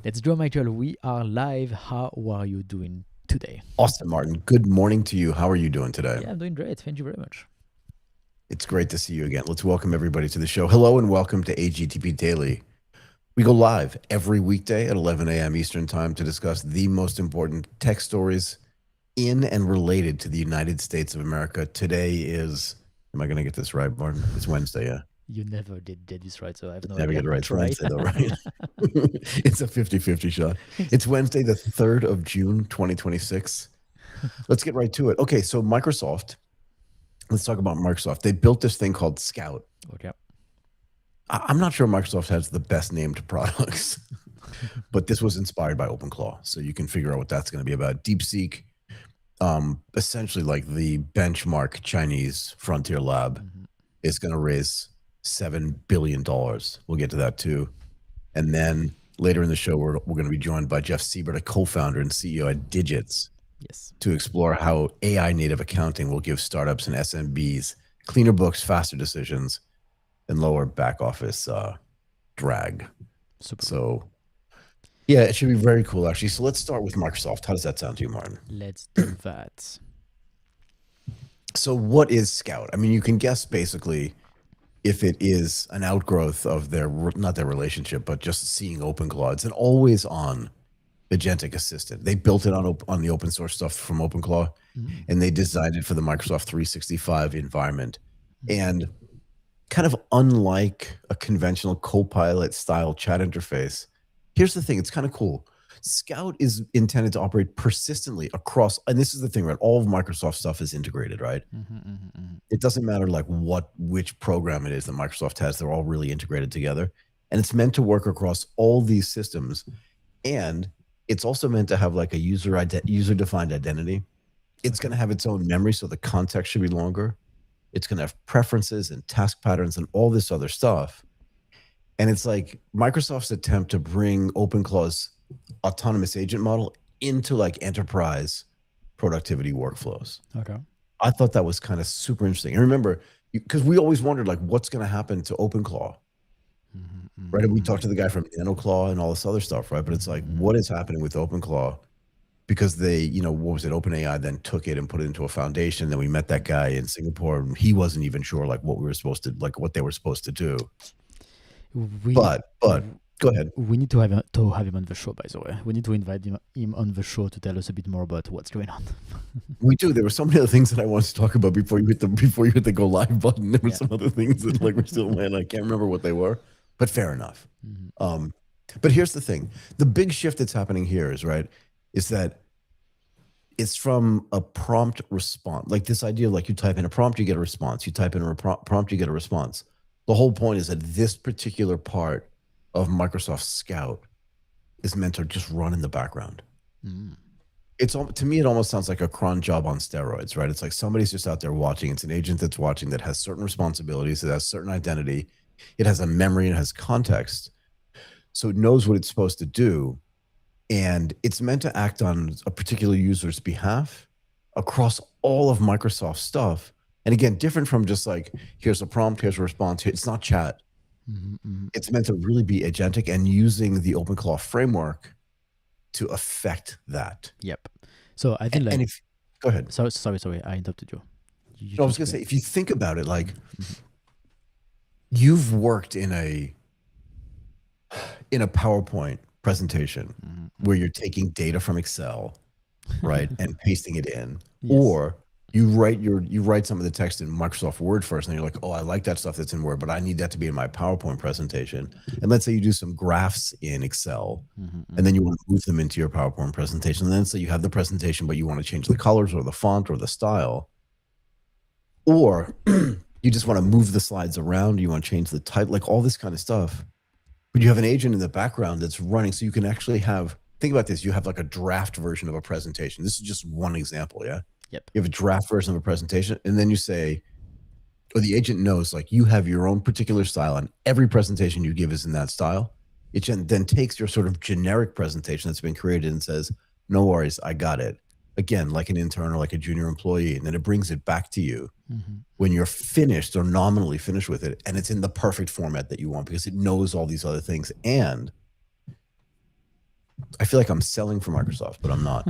Let's go, Michael. We are live. How are you doing today? Austin Martin, good morning to you. How are you doing today? Yeah, I'm doing great. Thank you very much. It's great to see you again. Let's welcome everybody to the show. Hello and welcome to AGTP Daily. We go live every weekday at 11 a.m. Eastern Time to discuss the most important tech stories in and related to the United States of America. Today is, am I going to get this right, Martin? It's Wednesday, yeah? You never did this right, so I have no Never idea. get it right. It's Try. Wednesday, though, right? It's a 50-50 shot. It's Wednesday, the 3rd of June, 2026. Let's get right to it. Okay, so Microsoft, let's talk about Microsoft. They built this thing called Scout. Okay. I'm not sure Microsoft has the best named products, but this was inspired by OpenClaw. So you can figure out what that's going to be about. DeepSeek, essentially like the benchmark Chinese frontier lab, is going to raise $7 billion. We'll get to that too. And then later in the show, we're going to be joined by Jeff Seibert, a co-founder and CEO at Digits, Yes. to explore how AI native accounting will give startups and SMBs cleaner books, faster decisions, and lower back office drag. Super. So yeah, it should be very cool, actually. So let's start with Microsoft. How does that sound to you, Martin? Let's do that. So what is Scout? I mean, you can guess basically if it is an outgrowth of their, not their relationship, but just seeing OpenClaw. It's an always on agentic assistant. They built it on the open source stuff from OpenClaw, and they designed it for the Microsoft 365 environment. And kind of unlike a conventional Copilot style chat interface, here's the thing, it's kind of cool. Scout is intended to operate persistently across, and this is the thing, right? All of Microsoft stuff is integrated, right? It doesn't matter like which program it is that Microsoft has, they're all really integrated together. And it's meant to work across all these systems. And it's also meant to have like a user-defined identity. It's going to have its own memory, so the context should be longer. It's going to have preferences and task patterns and all this other stuff. And it's like Microsoft's attempt to bring OpenClaw's autonomous agent model into like enterprise productivity workflows. Okay. I thought that was kind of super interesting. And remember, because we always wondered like what's going to happen to OpenClaw, right? And we talked to the guy from NanoClaw and all this other stuff, right? But it's like, what is happening with OpenClaw? Because they, what was it? OpenAI then took it and put it into a foundation. Then we met that guy in Singapore, and he wasn't even sure like what they were supposed to do. But go ahead. We need to have him on the show, by the way. We need to invite him on the show to tell us a bit more about what's going on. We do. There were so many other things that I wanted to talk about before you hit the go live button. There were some other things that like we're still in. I can't remember what they were, but fair enough. But here's the thing: the big shift that's happening here is that it's from a prompt response, like this idea, like you type in a prompt, you get a response. You type in a prompt, you get a response. The whole point is that this particular part of Microsoft Scout is meant to just run in the background. It's, to me, it almost sounds like a cron job on steroids, right? It's like somebody's just out there watching. It's an agent that's watching that has certain responsibilities, it has certain identity, it has a memory, and it has context. So it knows what it's supposed to do. And it's meant to act on a particular user's behalf across all of Microsoft stuff. And again, different from just like, here's a prompt, here's a response. It's not chat. It's meant to really be agentic and using the OpenClaw framework to affect that. Yep. So I think go ahead. Sorry, I interrupted you. I was going to say, if you think about it, like you've worked in a PowerPoint presentation where you're taking data from Excel, right, and pasting it in, or you write some of the text in Microsoft Word first, and you're like, oh, I like that stuff that's in Word, but I need that to be in my PowerPoint presentation. And let's say you do some graphs in Excel, and then you want to move them into your PowerPoint presentation. And then say you have the presentation, but you want to change the colors or the font or the style, or you just want to move the slides around, you want to change the title, like all this kind of stuff. But you have an agent in the background that's running, so you can actually think about this, you have like a draft version of a presentation. This is just one example, yeah? Yep. You have a draft version of a presentation, and then you say, or the agent knows, like you have your own particular style, and every presentation you give is in that style. It then takes your sort of generic presentation that's been created and says, no worries, I got it. Again, like an intern or like a junior employee, and then it brings it back to you when you're finished or nominally finished with it, and it's in the perfect format that you want because it knows all these other things. And I feel like I'm selling for Microsoft, but I'm not.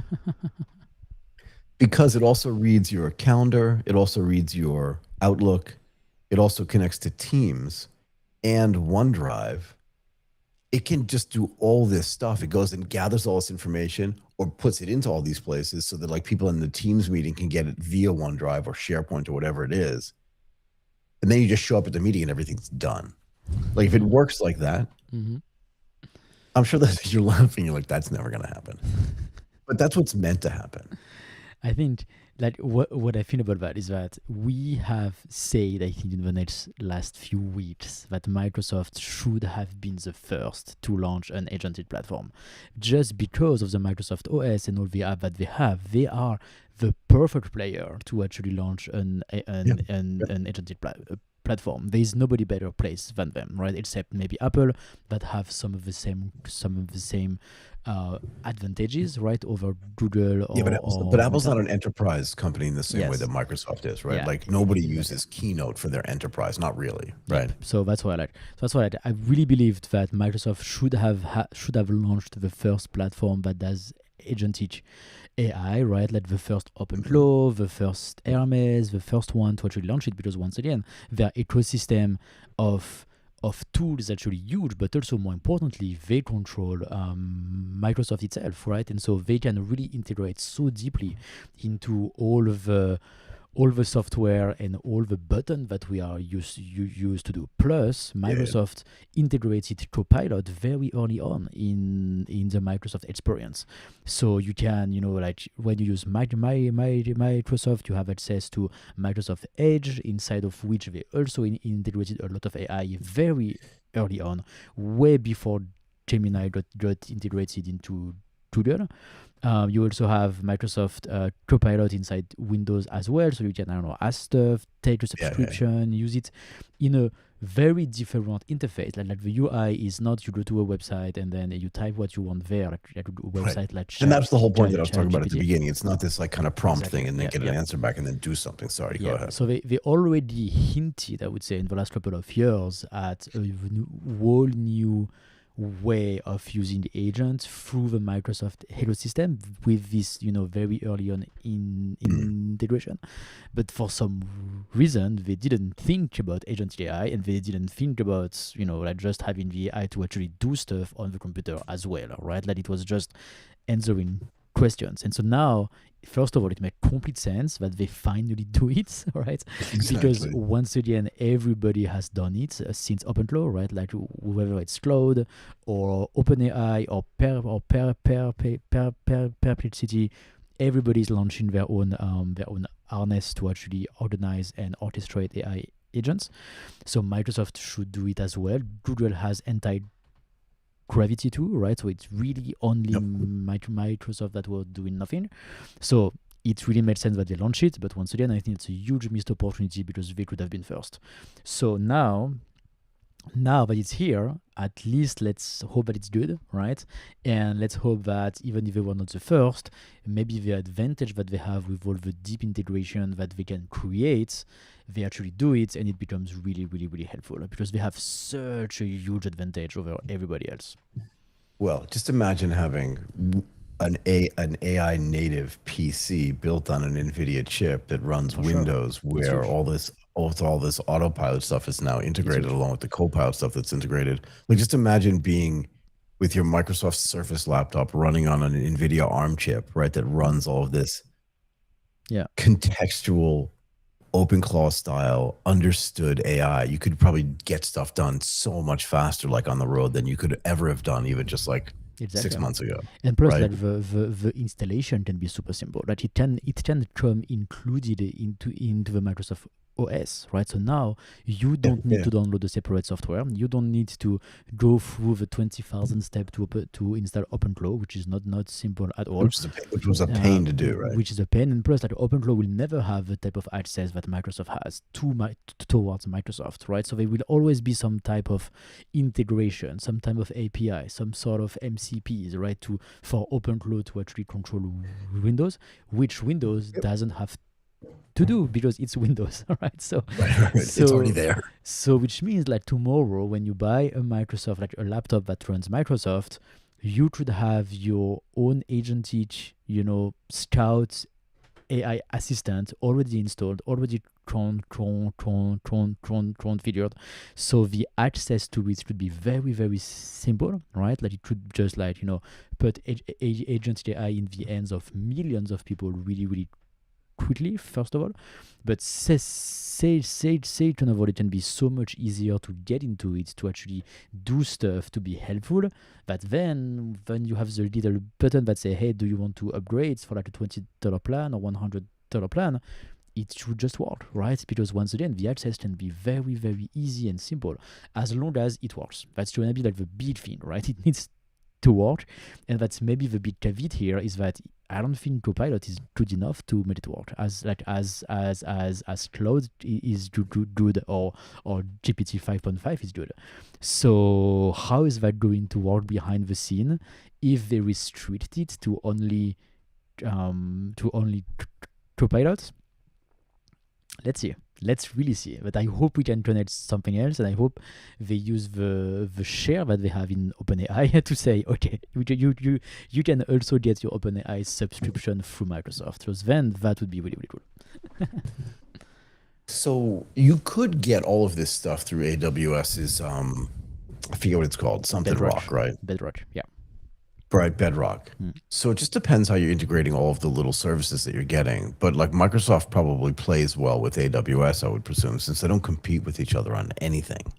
Because it also reads your calendar, it also reads your Outlook, it also connects to Teams and OneDrive. It can just do all this stuff. It goes and gathers all this information or puts it into all these places so that like people in the Teams meeting can get it via OneDrive or SharePoint or whatever it is. And then you just show up at the meeting and everything's done. Like if it works like that, I'm sure that you're laughing. You're like, that's never going to happen. But that's what's meant to happen. I think like what I feel about that is that we have said, I think, in the last few weeks that Microsoft should have been the first to launch an agentic platform. Just because of the Microsoft OS and all the app that they have, they are the perfect player to actually launch an agentic platform. There is nobody better placed than them, right? Except maybe Apple, that have some of the same advantages, right, over Google. But Apple's not an enterprise company in the same way that Microsoft is, right? Yeah, like nobody uses Keynote for their enterprise, not really, right? Yeah. So that's what I like. So that's what I really believed that Microsoft should have launched the first platform that does agentic AI, right? Like the first OpenClaw, the first Hermes, the first one to actually launch it, because once again, their ecosystem of tools is actually huge, but also more importantly, they control Microsoft itself, right? And so they can really integrate so deeply into all the software and all the buttons that we are used to do. Plus, Microsoft integrated Copilot very early on in the Microsoft experience. So you can, like when you use Microsoft, you have access to Microsoft Edge, inside of which they also integrated a lot of AI very early on, way before Gemini got integrated into Google. You also have Microsoft Copilot inside Windows as well, so you can, ask stuff, take a subscription, use it in a very different interface. Like the UI is not you go to a website and then you type what you want there, like a website like and that's the whole point that I was talking about at the beginning. It's not this like kind of prompt thing and then get an answer back and then do something. Sorry, go ahead. So they already hinted, I would say, in the last couple of years at a whole new way of using the agent through the Microsoft ecosystem with this, very early on integration. But for some reason, they didn't think about agent AI, and they didn't think about, like just having the AI to actually do stuff on the computer as well, right? Like it was just answering questions. And so now, first of all, it makes complete sense that they finally do it, right? Exactly. Because once again, everybody has done it since OpenClaw, right? Like whether it's Cloud or OpenAI or Perplexity, everybody's launching their own harness to actually organize and orchestrate AI agents. So Microsoft should do it as well. Google has Gravity too, right? So it's really only Microsoft that was doing nothing. So it really made sense that they launched it. But once again, I think it's a huge missed opportunity because they could have been first. So now that it's here, at least let's hope that it's good, right? And let's hope that even if they were not the first, maybe the advantage that they have with all the deep integration that they can create, they actually do it, and it becomes really, really, really helpful because they have such a huge advantage over everybody else. Well, just imagine having an AI native PC built on an NVIDIA chip that runs Windows, where all this autopilot stuff is now integrated along with the Copilot stuff that's integrated. Like just imagine being with your Microsoft Surface laptop running on an NVIDIA ARM chip, right? That runs all of this contextual OpenClaw style understood AI. You could probably get stuff done so much faster, like on the road, than you could ever have done even just like 6 months ago. And plus, like the installation can be super simple. Like it can come included into the Microsoft OS, right? So now you don't need to download a separate software. You don't need to go through the 20,000 step to install OpenClaw, which is not simple at all. Which was a pain to do, right? Which is a pain, and plus, like OpenClaw will never have the type of access that Microsoft has towards Microsoft, right? So there will always be some type of integration, some type of API, some sort of MCPs, right? For OpenClaw to actually control Windows, which Windows doesn't have to do because it's Windows, right? So it's already there. So which means like tomorrow when you buy a Microsoft, like a laptop that runs Microsoft, you should have your own agentic, Scout AI assistant already installed, already configured. So the access to it should be very, very simple, right? Like it should just put agent AI in the hands of millions of people really, really quickly, first of all. But say turn of all, it can be so much easier to get into it, to actually do stuff, to be helpful, that then you have the little button that say, hey, do you want to upgrade for like a $20 plan or $100 plan? It should just work, right? Because once again, the access can be very, very easy and simple as long as it works. That's going to be like the big thing, right? It needs to work, and that's maybe the big caveat here, is that I don't think Copilot is good enough to make it work as Cloud is good, or GPT 5.5 is good. So how is that going to work behind the scene if they restrict it to only Copilot? Let's see. Let's really see. But I hope we can connect something else, and I hope they use the share that they have in OpenAI to say, okay, you can also get your OpenAI subscription through Microsoft. So then that would be really, really cool. So you could get all of this stuff through AWS's I forget what it's called, something Rock, right? Bedrock, yeah. Right, Bedrock. So it just depends how you're integrating all of the little services that you're getting. But like Microsoft probably plays well with AWS, I would presume, since they don't compete with each other on anything.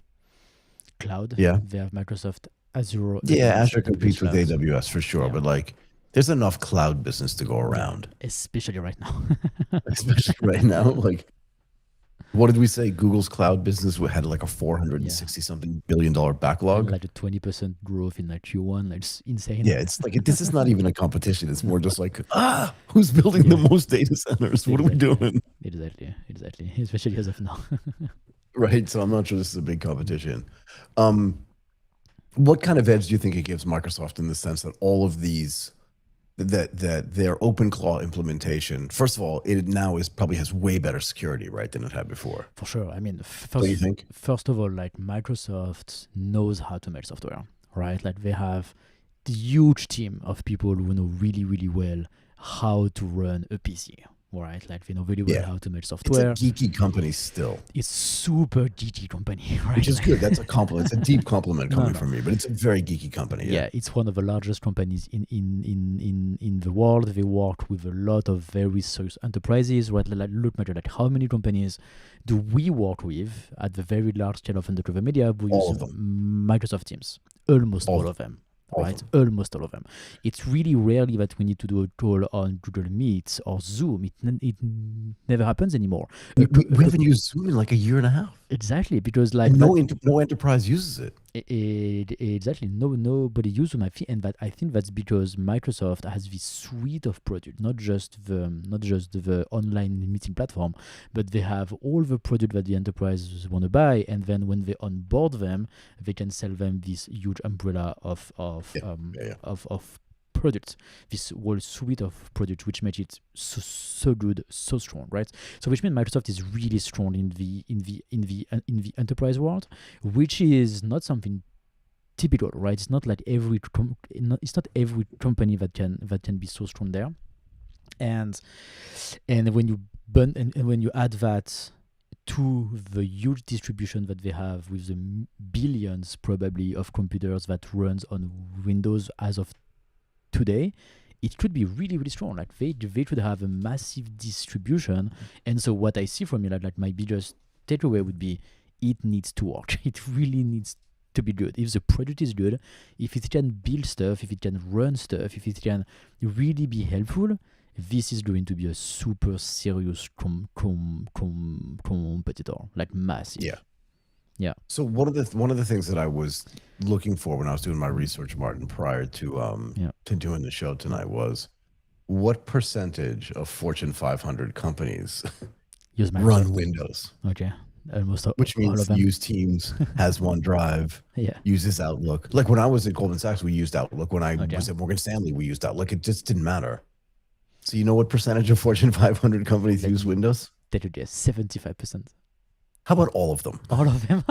Cloud, yeah, they have Microsoft Azure. Yeah, Azure competes with AWS for sure, but like there's enough cloud business to go around. Especially right now. Especially right now, like. What did we say? Google's cloud business had like a 460 something $billion backlog. And like a 20% growth in like Q1. Like, it's insane. Yeah, it's like this is not even a competition. It's more just like, who's building the most data centers? What are we doing? Exactly. Especially as of now. Right. So I'm not sure this is a big competition. What kind of edge do you think it gives Microsoft in the sense that all of these that their OpenClaw implementation, first of all, it now probably has way better security, right, than it had before. For sure. I mean, first of all, like Microsoft knows how to make software, right? Like they have the huge team of people who know really, really well how to run a PC. Right, like they know very well how to make software. It's a geeky company still. It's super geeky company, right? Which is good. That's a compliment. It's a deep compliment coming from me, but it's a very geeky company. Yeah, it's one of the largest companies in the world. They work with a lot of very serious enterprises. Right, look at like how many companies do we work with at the very large scale of undercover media? We use Microsoft Teams. Almost all of them. Right, almost all of them. It's really rarely that we need to do a call on Google Meet or Zoom. It never happens anymore. We haven't used Zoom in like a year and a half. Exactly, because like no enterprise uses it. Exactly, nobody uses Zoom. And I think that's because Microsoft has this suite of products, not just the online meeting platform, but they have all the products that the enterprises want to buy, and then when they onboard them, they can sell them this huge umbrella of products, this whole suite of products, which makes it so good, so strong, right? So which means Microsoft is really strong in the enterprise world, which is not something typical, right? It's not like it's not every company that can be so strong there, and when you add that to the huge distribution that they have with the billions probably of computers that runs on Windows as of today, it could be really, really strong. Like they could have a massive distribution. And so what I see from it, like my biggest takeaway would be, it needs to work. It really needs to be good. If the product is good, if it can build stuff, if it can run stuff, if it can really be helpful, this is going to be a super serious competitor, like massive. Yeah. So one of the things that I was looking for when I was doing my research, Martin, prior to doing the show tonight was, what percentage of Fortune 500 companies run Windows? Okay. Almost which means all of them. Use Teams, has OneDrive, uses Outlook. Like when I was at Goldman Sachs, we used Outlook. When I was at Morgan Stanley, we used Outlook. It just didn't matter. So you know what percentage of Fortune 500 companies use Windows? That would be 75%. How about all of them? All of them?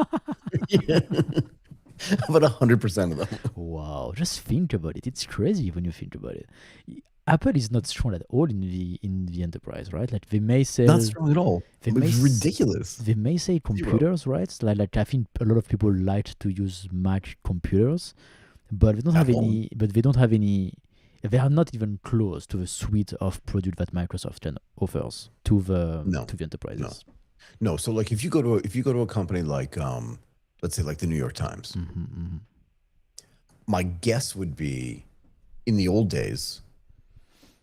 About 100% of them. Wow, just think about it. It's crazy when you think about it. Apple is not strong at all in the enterprise, right? Like they may Not sell, strong at all. they may It's s- ridiculous. they may say Zero. computers, right? Like I think a lot of people like to use Mac computers, but they don't At have home. any. But they don't have any. They are not even close to the suite of product that Microsoft can offers No, to the no, enterprises. no. So like if you go to a company like let's say like the New York Times, Mm-hmm. my guess would be in the old days,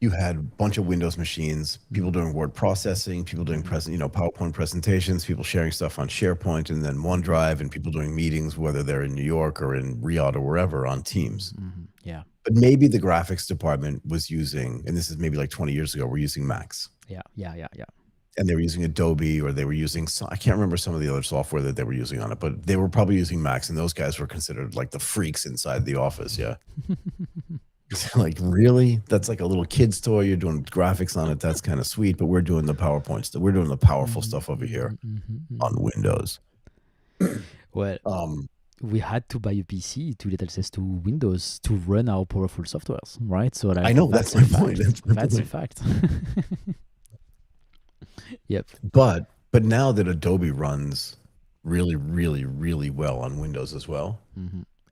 you had a bunch of Windows machines, people doing word processing, people doing PowerPoint presentations, people sharing stuff on SharePoint and then OneDrive, and people doing meetings, whether they're in New York or in Riyadh or wherever, on Teams. Yeah, But maybe the graphics department was using, and this is maybe like 20 years ago, we're using Macs. yeah. And they were using Adobe, or they were using, I can't remember some of the other software that they were using on it, but they were probably using Macs, and those guys were considered like the freaks inside the office. Yeah. Like, really? That's like a little kid's toy. You're doing graphics on it. That's kind of sweet, but we're doing the PowerPoint stuff. We're doing the powerful stuff over here on Windows. Well, Um, we had to buy a PC to get access to Windows to run our powerful softwares, right? So I like know that's that's a my fact. point. That's my That's a point. fact. Yep. But now that Adobe runs really, really, really well on Windows as well,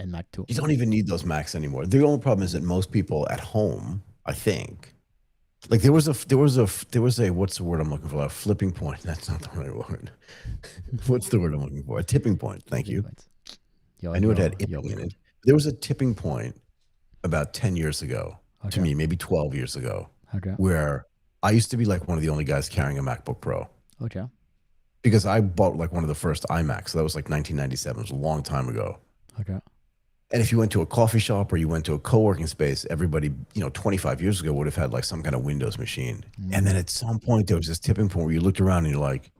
And Mac too. you don't even need those Macs anymore. The only problem is that most people at home, I think, like there was a what's the word I'm looking for? A flipping point. That's not the right word. What's the word I'm looking for? A tipping point. Thank Tipping you. point. I knew it had You're ing in welcome. it. There was a tipping point about 10 years ago, to Okay. me, maybe 12 years ago, Okay. where I used to be like one of the only guys carrying a MacBook Pro Okay. because I bought like one of the first iMacs. So that was like 1997. It was a long time ago. Okay. And if you went to a coffee shop or you went to a co-working space, everybody, 25 years ago would have had like some kind of Windows machine. And then at some point there was this tipping point where you looked around and you're like,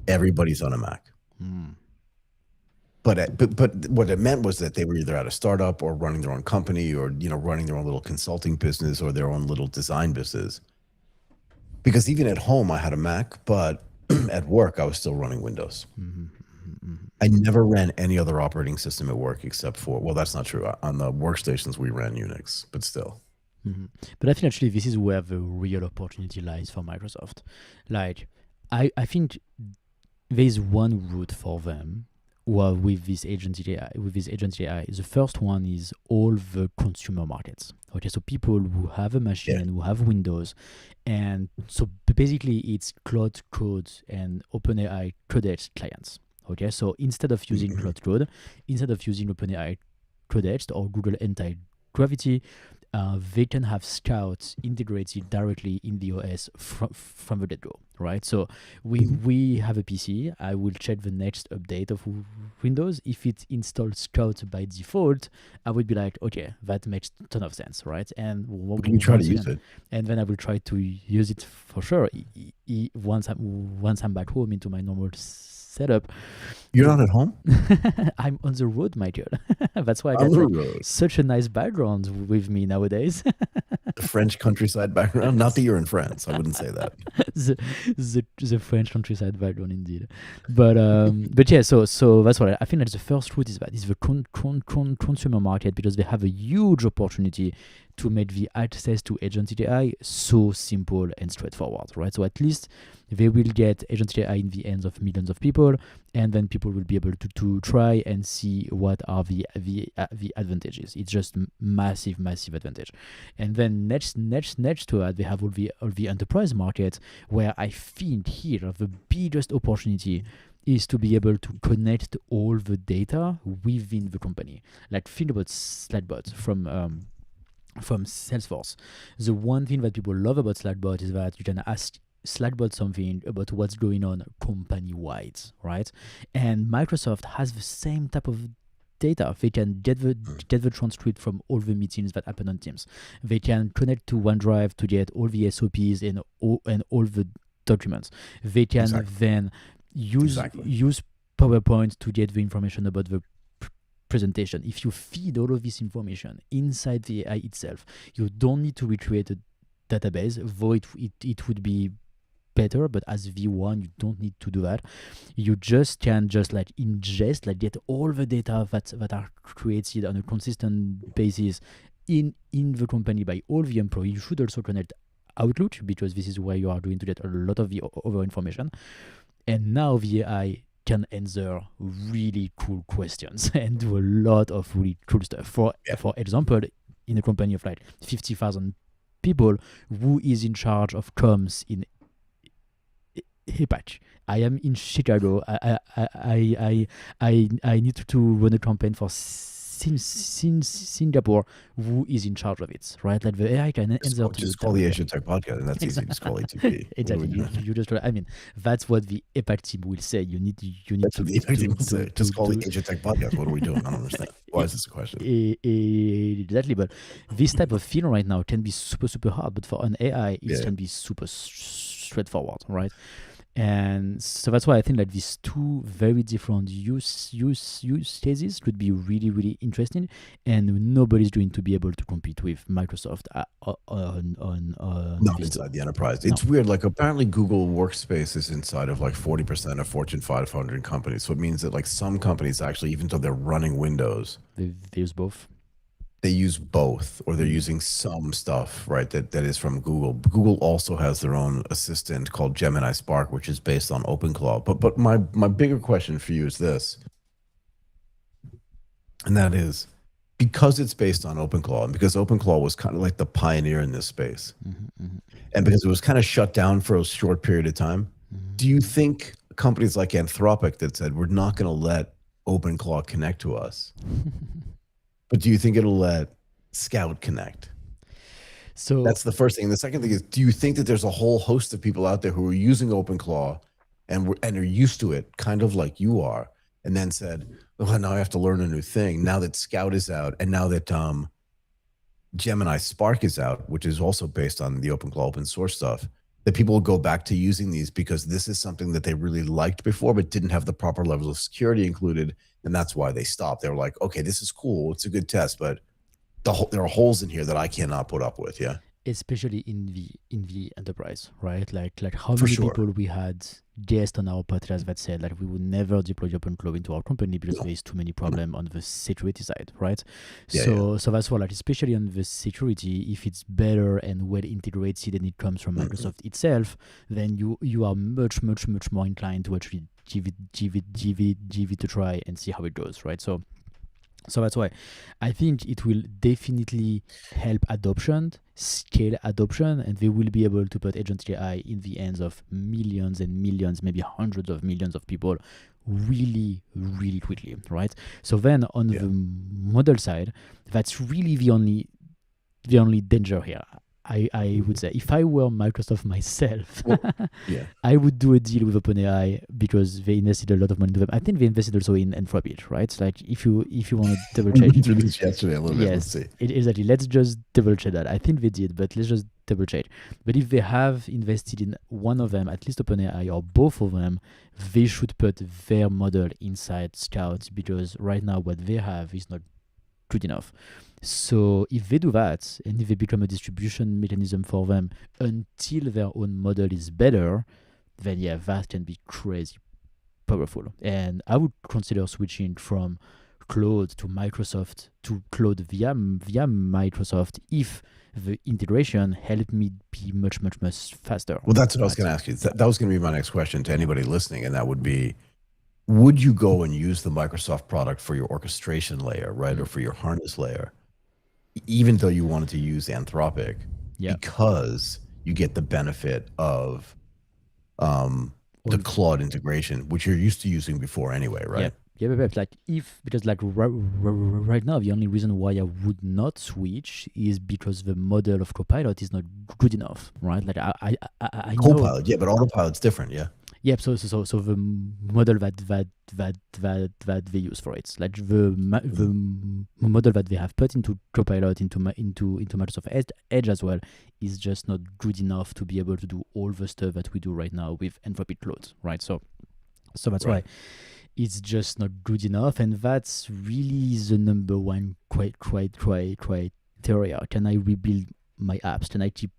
everybody's on a Mac. But what it meant was that they were either at a startup or running their own company or running their own little consulting business or their own little design business. Because even at home I had a Mac, but at work I was still running Windows. I never ran any other operating system at work except for, well, that's not true. On the workstations we ran Unix, but still. But I think actually this is where the real opportunity lies for Microsoft. Like, I think there is one route for them. Well, with this agency AI, the first one is all the consumer markets. Okay, so people who have a machine, who have Windows, and so basically it's Cloud Code and OpenAI Codex clients. Okay, so instead of using Cloud Code, instead of using OpenAI Codex or Google Anti-Gravity, they can have Scout integrated directly in the OS from the get-go, right? So we have a PC. I will check the next update of Windows. If it installs Scout by default, I would be like, okay, that makes a ton of sense, right? And Can you try to use it? and then I will try to use it for sure once I'm back home into my normal setup. You're not at home? I'm on the road, Michael. That's why I On got the like, road. such a nice background with me nowadays. The French countryside background. Not that you're in France. I wouldn't say that. the French countryside background indeed, but yeah. So that's what I think. That the first route is the consumer market, because they have a huge opportunity to make the access to agentic AI so simple and straightforward, right? So at least they will get agentic AI in the hands of millions of people, and then people will be able to try and see what are the advantages. It's just massive advantage. And then next to that, they have all the enterprise market, where I think here the biggest opportunity is to be able to connect all the data within the company. Like, think about Slackbot from Salesforce. The one thing that people love about Slackbot is that you can ask Slackbot something about what's going on company-wide, right? And Microsoft has the same type of data. They can get the transcript from all the meetings that happen on Teams. They can connect to OneDrive to get all the SOPs and all the documents. They can then use PowerPoint to get the information about the presentation. If you feed all of this information inside the AI itself, you don't need to recreate a database, though it would be better, but as V1 you don't need to do that. You just can just like ingest, like get all the data that are created on a consistent basis in the company by all the employees. You should also connect Outlook, because this is where you are going to get a lot of the other information. And now the AI can answer really cool questions and do a lot of really cool stuff. For example, in a company of like 50,000 people, who is in charge of comms in Apache? I am in Chicago. I need to run a campaign for Singapore. Who is in charge of it, right? Like the AI can answer to just call the Asian Tech Podcast, and that's easy. Just call ATP. Exactly. You just, I mean, that's what the APAC team will say. You need that's to. What the APAC team will say. Just call the Asian Tech Podcast. What are we doing? I don't understand. Why is this a question? Exactly. But this type of field right now can be super hard, but for an AI, it can be super straightforward, right? And so that's why I think like these two very different use cases could be really interesting, and nobody's going to be able to compete with Microsoft on not inside the enterprise. It's weird. Like apparently Google Workspace is inside of like 40% of Fortune 500 companies. So it means that like some companies actually, even though they're running Windows, they use both. They use both, or they're using some stuff, right, that is from Google. Google also has their own assistant called Gemini Spark, which is based on OpenClaw. But my bigger question for you is this, and that is, because it's based on OpenClaw, and because OpenClaw was kind of like the pioneer in this space, and because it was kind of shut down for a short period of time, do you think companies like Anthropic that said, we're not going to let OpenClaw connect to us, but do you think it'll let Scout connect? So that's the first thing. And the second thing is, do you think that there's a whole host of people out there who are using OpenClaw and are used to it, kind of like you are, and then said, oh, now I have to learn a new thing. Now that Scout is out, and now that Gemini Spark is out, which is also based on the OpenClaw open source stuff, that people will go back to using these because this is something that they really liked before but didn't have the proper levels of security included, and that's why they stopped. They were like, okay, this is cool, it's a good test, but there are holes in here that I cannot put up with. Yeah, especially in the enterprise, right? Like how many people we had guests on our podcast that said that we would never deploy OpenClaw into our company because there is too many problems on the security side, right? So that's why, like, especially on the security, if it's better and well integrated and it comes from Microsoft itself, then you are much more inclined to actually give it a try and see how it goes, right? So that's why I think it will definitely help adoption, scale adoption, and they will be able to put agentic AI in the hands of millions and millions, maybe hundreds of millions of people really quickly, right? So then on the model side, that's really the only danger here. I would say, if I were Microsoft myself, I would do a deal with OpenAI because they invested a lot of money into them. I think they invested also in Anthropic, right? So like if you want to double check. We went through this yesterday a little bit. Let's see. Exactly. Let's just double check that. I think they did, but let's just double check. But if they have invested in one of them, at least OpenAI or both of them, they should put their model inside Scout, because right now what they have is not good enough. So if they do that, and if they become a distribution mechanism for them until their own model is better, then that can be crazy powerful. And I would consider switching from Claude to Microsoft to Claude via Microsoft if the integration helped me be much faster. Well, that's what I was going to ask you. That was going to be my next question to anybody listening, and that would be, would you go and use the Microsoft product for your orchestration layer, right, or for your harness layer, even though you wanted to use Anthropic, because you get the benefit of the Claude integration, which you're used to using before anyway, right? Like because right now the only reason why I would not switch is because the model of Copilot is not good enough, right? Like I Copilot, but Autopilot's different, Yep. So the model that they use for it, like the model that they have put into Copilot, into Microsoft Edge as well, is just not good enough to be able to do all the stuff that we do right now with Anthropic Claude, right? So that's why it's just not good enough, and that's really the number one criteria. Can I rebuild my apps? Can I keep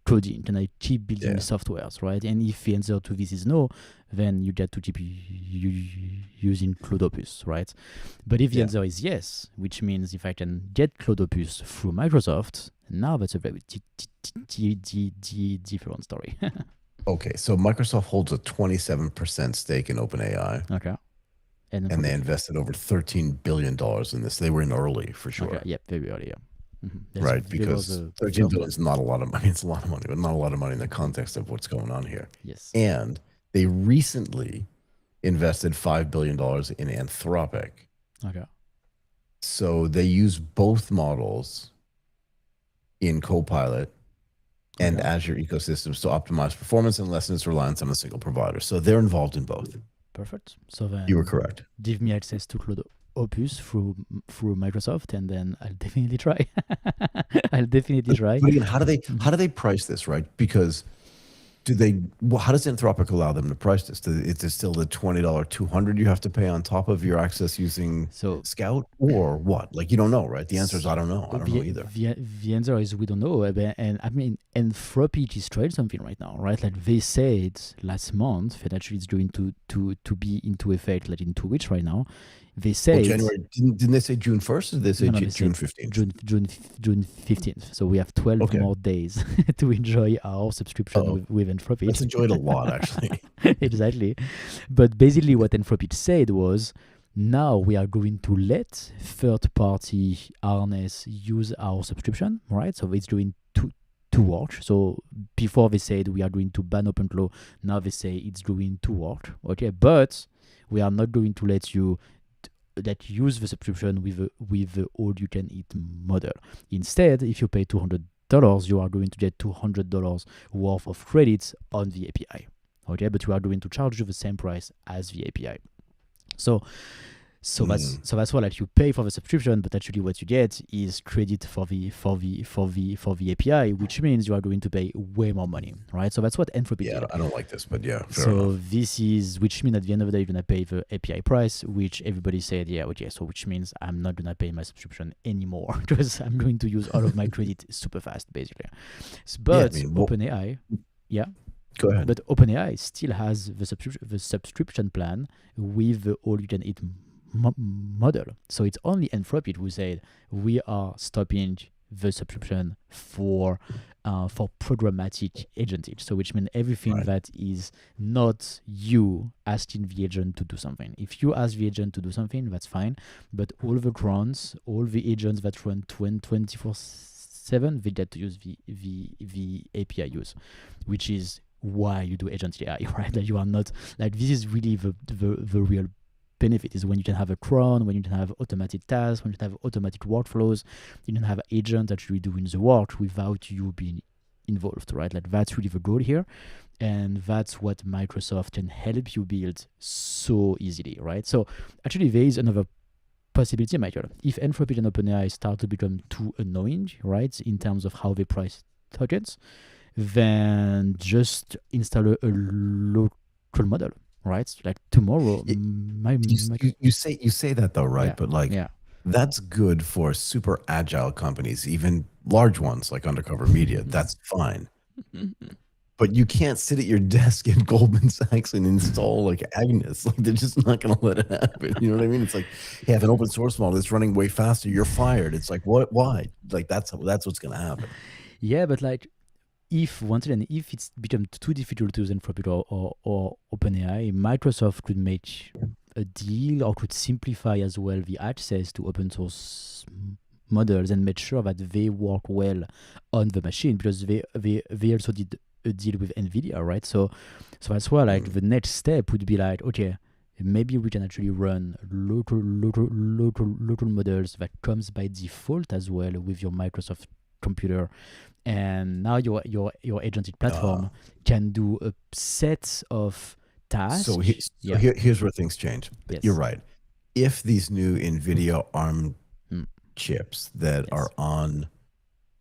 coding? Can I keep building Yeah. softwares, right? And if the answer to this is no, then you get to keep using Cloud Opus, right? But if the Yeah. answer is yes, which means if I can get Cloud Opus through Microsoft, now that's a very different story. Okay, so Microsoft holds a 27% stake in OpenAI, Okay. and they invested over $13 billion in this. They were in early for sure. Okay. Yeah, very early. Yeah. Right, because 13 billion is not a lot of money. It's a lot of money, but not a lot of money in the context of what's going on here. Yes. And they recently invested $5 billion in Anthropic. Okay. So they use both models in Copilot and Azure ecosystems to optimize performance and lessen its reliance on a single provider. So they're involved in both. Perfect. So then You were correct. Give me access to Cloud Opus through Microsoft, and then I'll definitely try. I'll definitely try. But again, how do they price this, right? Because how does Anthropic allow them to price this? Is it still the $20, $200 you have to pay on top of your access using Scout, or what? Like, you don't know, right? The answer is I don't know. I don't know either. The answer is we don't know. And I mean, Anthropic is trying something right now, right? Like they said last month that actually it's going to be into effect like in 2 weeks right now. They said January. Didn't they say June 1st, or did they say June 15th? June 15th. So we have 12 more days to enjoy our subscription with Anthropic. Let's enjoy it a lot, actually. Exactly. But basically what Anthropic said was, now we are going to let third-party harness use our subscription, right? So it's doing to work. So before they said we are going to ban OpenClaw, now they say it's going to work. Okay, but we are not going to let you that use the subscription with the all-you-can-eat model. Instead, if you pay $200, you are going to get $200 worth of credits on the API. Okay, but we are going to charge you the same price as the API. So that's why like you pay for the subscription, but actually what you get is credit for the API, which means you are going to pay way more money, right? So that's what Anthropic did. I don't like this, but yeah. So this is, which means at the end of the day you're gonna pay the API price, which everybody said, yeah, okay. So which means I'm not gonna pay my subscription anymore because I'm going to use all of my credit super fast, basically. But OpenAI, go ahead. But OpenAI still has the subscription plan with the all-you-can-eat model. So it's only Anthropic who said we are stopping the subscription for programmatic agentage. So which means everything that is not you asking the agent to do something. If you ask the agent to do something, that's fine. But all the clones, all the agents that run 24/7, they get to use the API use, which is why you do agent AI, right? That you are not like, this is really the real benefit, is when you can have a cron, when you can have automated tasks, when you can have automatic workflows, you can have agents actually doing the work without you being involved, right? Like that's really the goal here, and that's what Microsoft can help you build so easily, right? So actually there is another possibility, Michael. If Anthropic and OpenAI start to become too annoying, right, in terms of how they price tokens, then just install a local model, right? Like tomorrow, you say that though, right? But like, that's good for super agile companies, even large ones like Undercover Media. That's fine. But you can't sit at your desk at Goldman Sachs and install like Agnes. Like, they're just not going to let it happen. You know what I mean? It's like, hey, I have an open source model that's running way faster. You're fired. It's like, what? Why? Like, that's what's going to happen. Yeah, but like, if it's become too difficult to use Anthropic or OpenAI, Microsoft could make a deal or could simplify as well the access to open source models and make sure that they work well on the machine, because they also did a deal with NVIDIA, right? So that's why like the next step would be like, okay, maybe we can actually run local models that comes by default as well with your Microsoft computer, and now your agentic platform can do a set of tasks. So here's where things change. Yes. You're right. If these new NVIDIA ARM chips that are on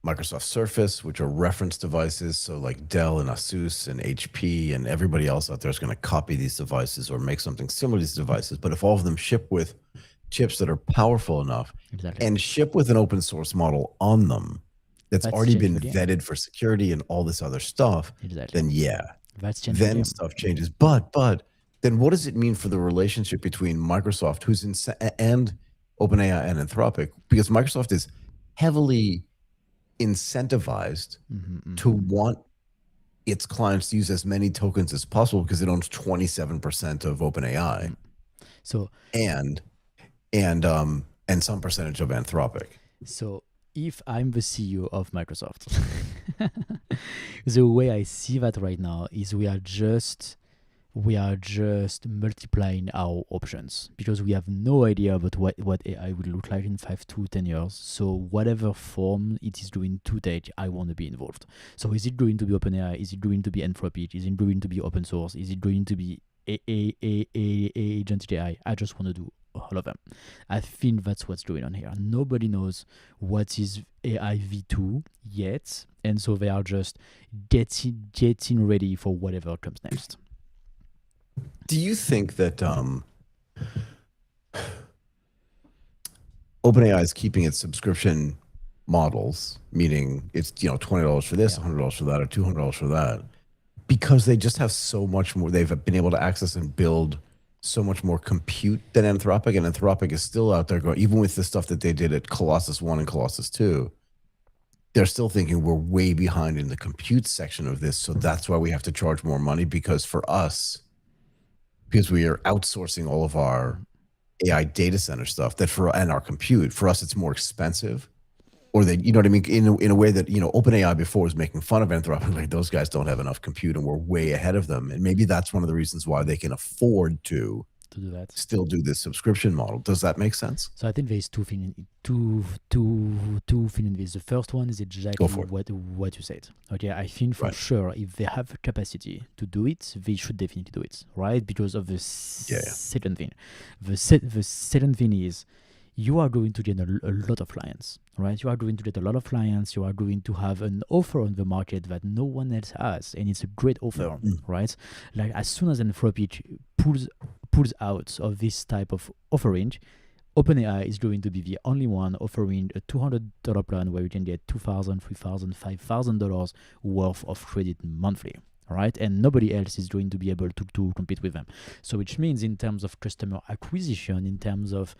Microsoft Surface, which are reference devices, so like Dell and Asus and HP and everybody else out there is going to copy these devices or make something similar to these devices. But if all of them ship with chips that are powerful enough and ship with an open source model on them, that's That's already change been the game. vetted for security and all this other stuff, Exactly. then yeah, That's change the then game. stuff changes. But then what does it mean for the relationship between Microsoft, and OpenAI and Anthropic? Because Microsoft is heavily incentivized to want its clients to use as many tokens as possible because it owns 27% of OpenAI So and some percentage of Anthropic. So if I'm the CEO of Microsoft, the way I see that right now is we are just multiplying our options because we have no idea about what AI will look like in 5 to 10 years. So whatever form it is going to take, I want to be involved. So is it going to be OpenAI? Is it going to be Anthropic? Is it going to be open source? Is it going to be agentic AI? I just want to do all of them. I think that's what's going on here. Nobody knows what is AI v2 yet, and so they are just getting ready for whatever comes next. Do you think that OpenAI is keeping its subscription models, meaning it's $20 for this, $100 for that, or $200 for that, because they just have so much more? They've been able to access and build so much more compute than Anthropic, and Anthropic is still out there going, even with the stuff that they did at Colossus 1 and Colossus 2, they're still thinking we're way behind in the compute section of this, so that's why we have to charge more money, because we are outsourcing all of our AI data center stuff and our compute. For us, it's more expensive. Or they, you know what I mean? In a way that, OpenAI before was making fun of Anthropic, like those guys don't have enough compute and we're way ahead of them. And maybe that's one of the reasons why they can afford to do that. Still do this subscription model. Does that make sense? So I think there's two things in this. The first one is exactly what you said. Okay, I think for sure if they have the capacity to do it, they should definitely do it, right? Because of the second thing. The second thing is you are going to get a lot of clients, right? You are going to get a lot of clients. You are going to have an offer on the market that no one else has, and it's a great offer, right? Like as soon as Anthropic pulls out of this type of offering, OpenAI is going to be the only one offering a $200 plan where you can get $2,000, $3,000, $5,000 worth of credit monthly. Right, and nobody else is going to be able to compete with them. So which means in terms of customer acquisition, in terms of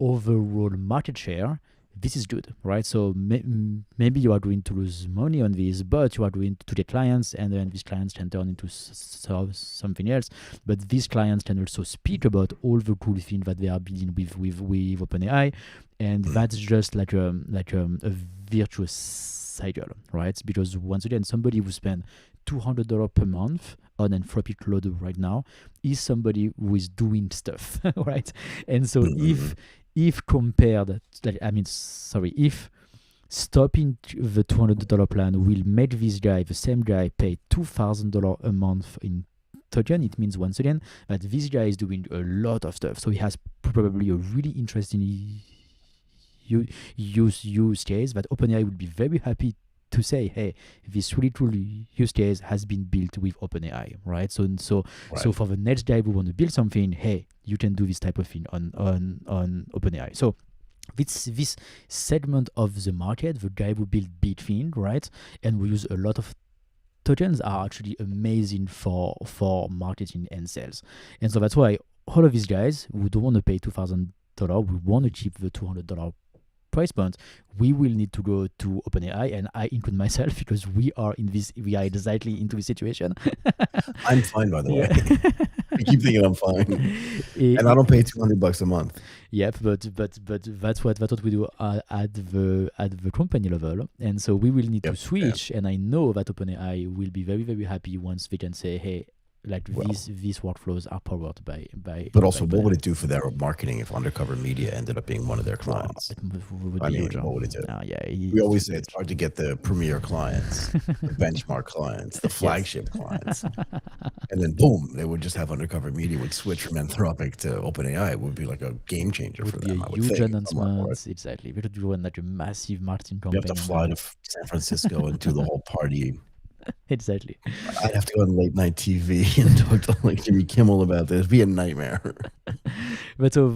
overall market share, this is good, right? So maybe you are going to lose money on this, but you are going to get clients, and then these clients can turn into something else. But these clients can also speak about all the cool things that they are building with OpenAI, and that's just like a virtuous cycle, right? Because once again, somebody who spend $200 per month on Anthropic Cloud right now is somebody who is doing stuff, right? And so if stopping the $200 plan will make the same guy pay $2,000 a month in token, it means once again that this guy is doing a lot of stuff. So he has probably a really interesting use case that OpenAI would be very happy to say, hey, this really cool use case has been built with OpenAI, right? So for the next guy who want to build something, hey, you can do this type of thing on OpenAI. So this segment of the market, the guy who build big thing, right, and we use a lot of tokens, are actually amazing for marketing and sales. And so that's why all of these guys who don't want to pay $2,000, we want to keep the $200 price point, we will need to go to OpenAI, and I include myself because we are exactly into this situation. I'm fine, by the way. I keep thinking I'm fine, and I don't pay $200 a month. Yep, but that's what we do at the company level, and so we will need to switch. And I know that OpenAI will be very, very happy once they can say, hey, like these workflows are powered by. But also, what would it do for their marketing if Undercover Media ended up being one of their clients? What would it do? We always say it's hard to get the premier clients, the benchmark clients, the flagship clients, and then boom, they would just have Undercover Media would switch from Anthropic to OpenAI. It would be like a game changer for them. Be a huge announcement. Exactly, we could do like a massive marketing campaign. You have to fly to San Francisco and do the whole party. Exactly. I'd have to go on late night TV and talk to like Jimmy Kimmel about this. It'd be a nightmare. But so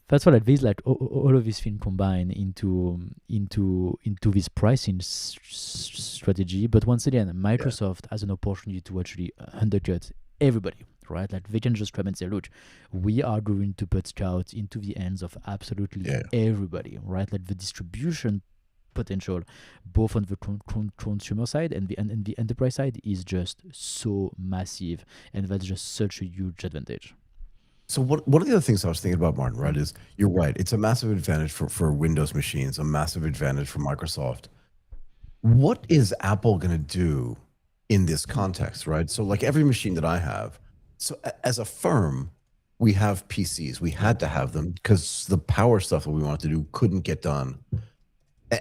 That's why like this like all of these things combine into this pricing strategy. But once again, Yeah. Microsoft has an opportunity to actually undercut everybody, right? Like they can just come and say, look, we are going to put Scout into the hands of absolutely Yeah. everybody, right? Like the distribution potential, both on the consumer side and the enterprise side, is just so massive, and that's just such a huge advantage. So one of the other things I was thinking about, Martin, right, is you're right. It's a massive advantage for Windows machines, a massive advantage for Microsoft. What is Apple going to do in this context, right? So like every machine that I have, so as a firm, we have PCs. We had to have them because the power stuff that we wanted to do couldn't get done.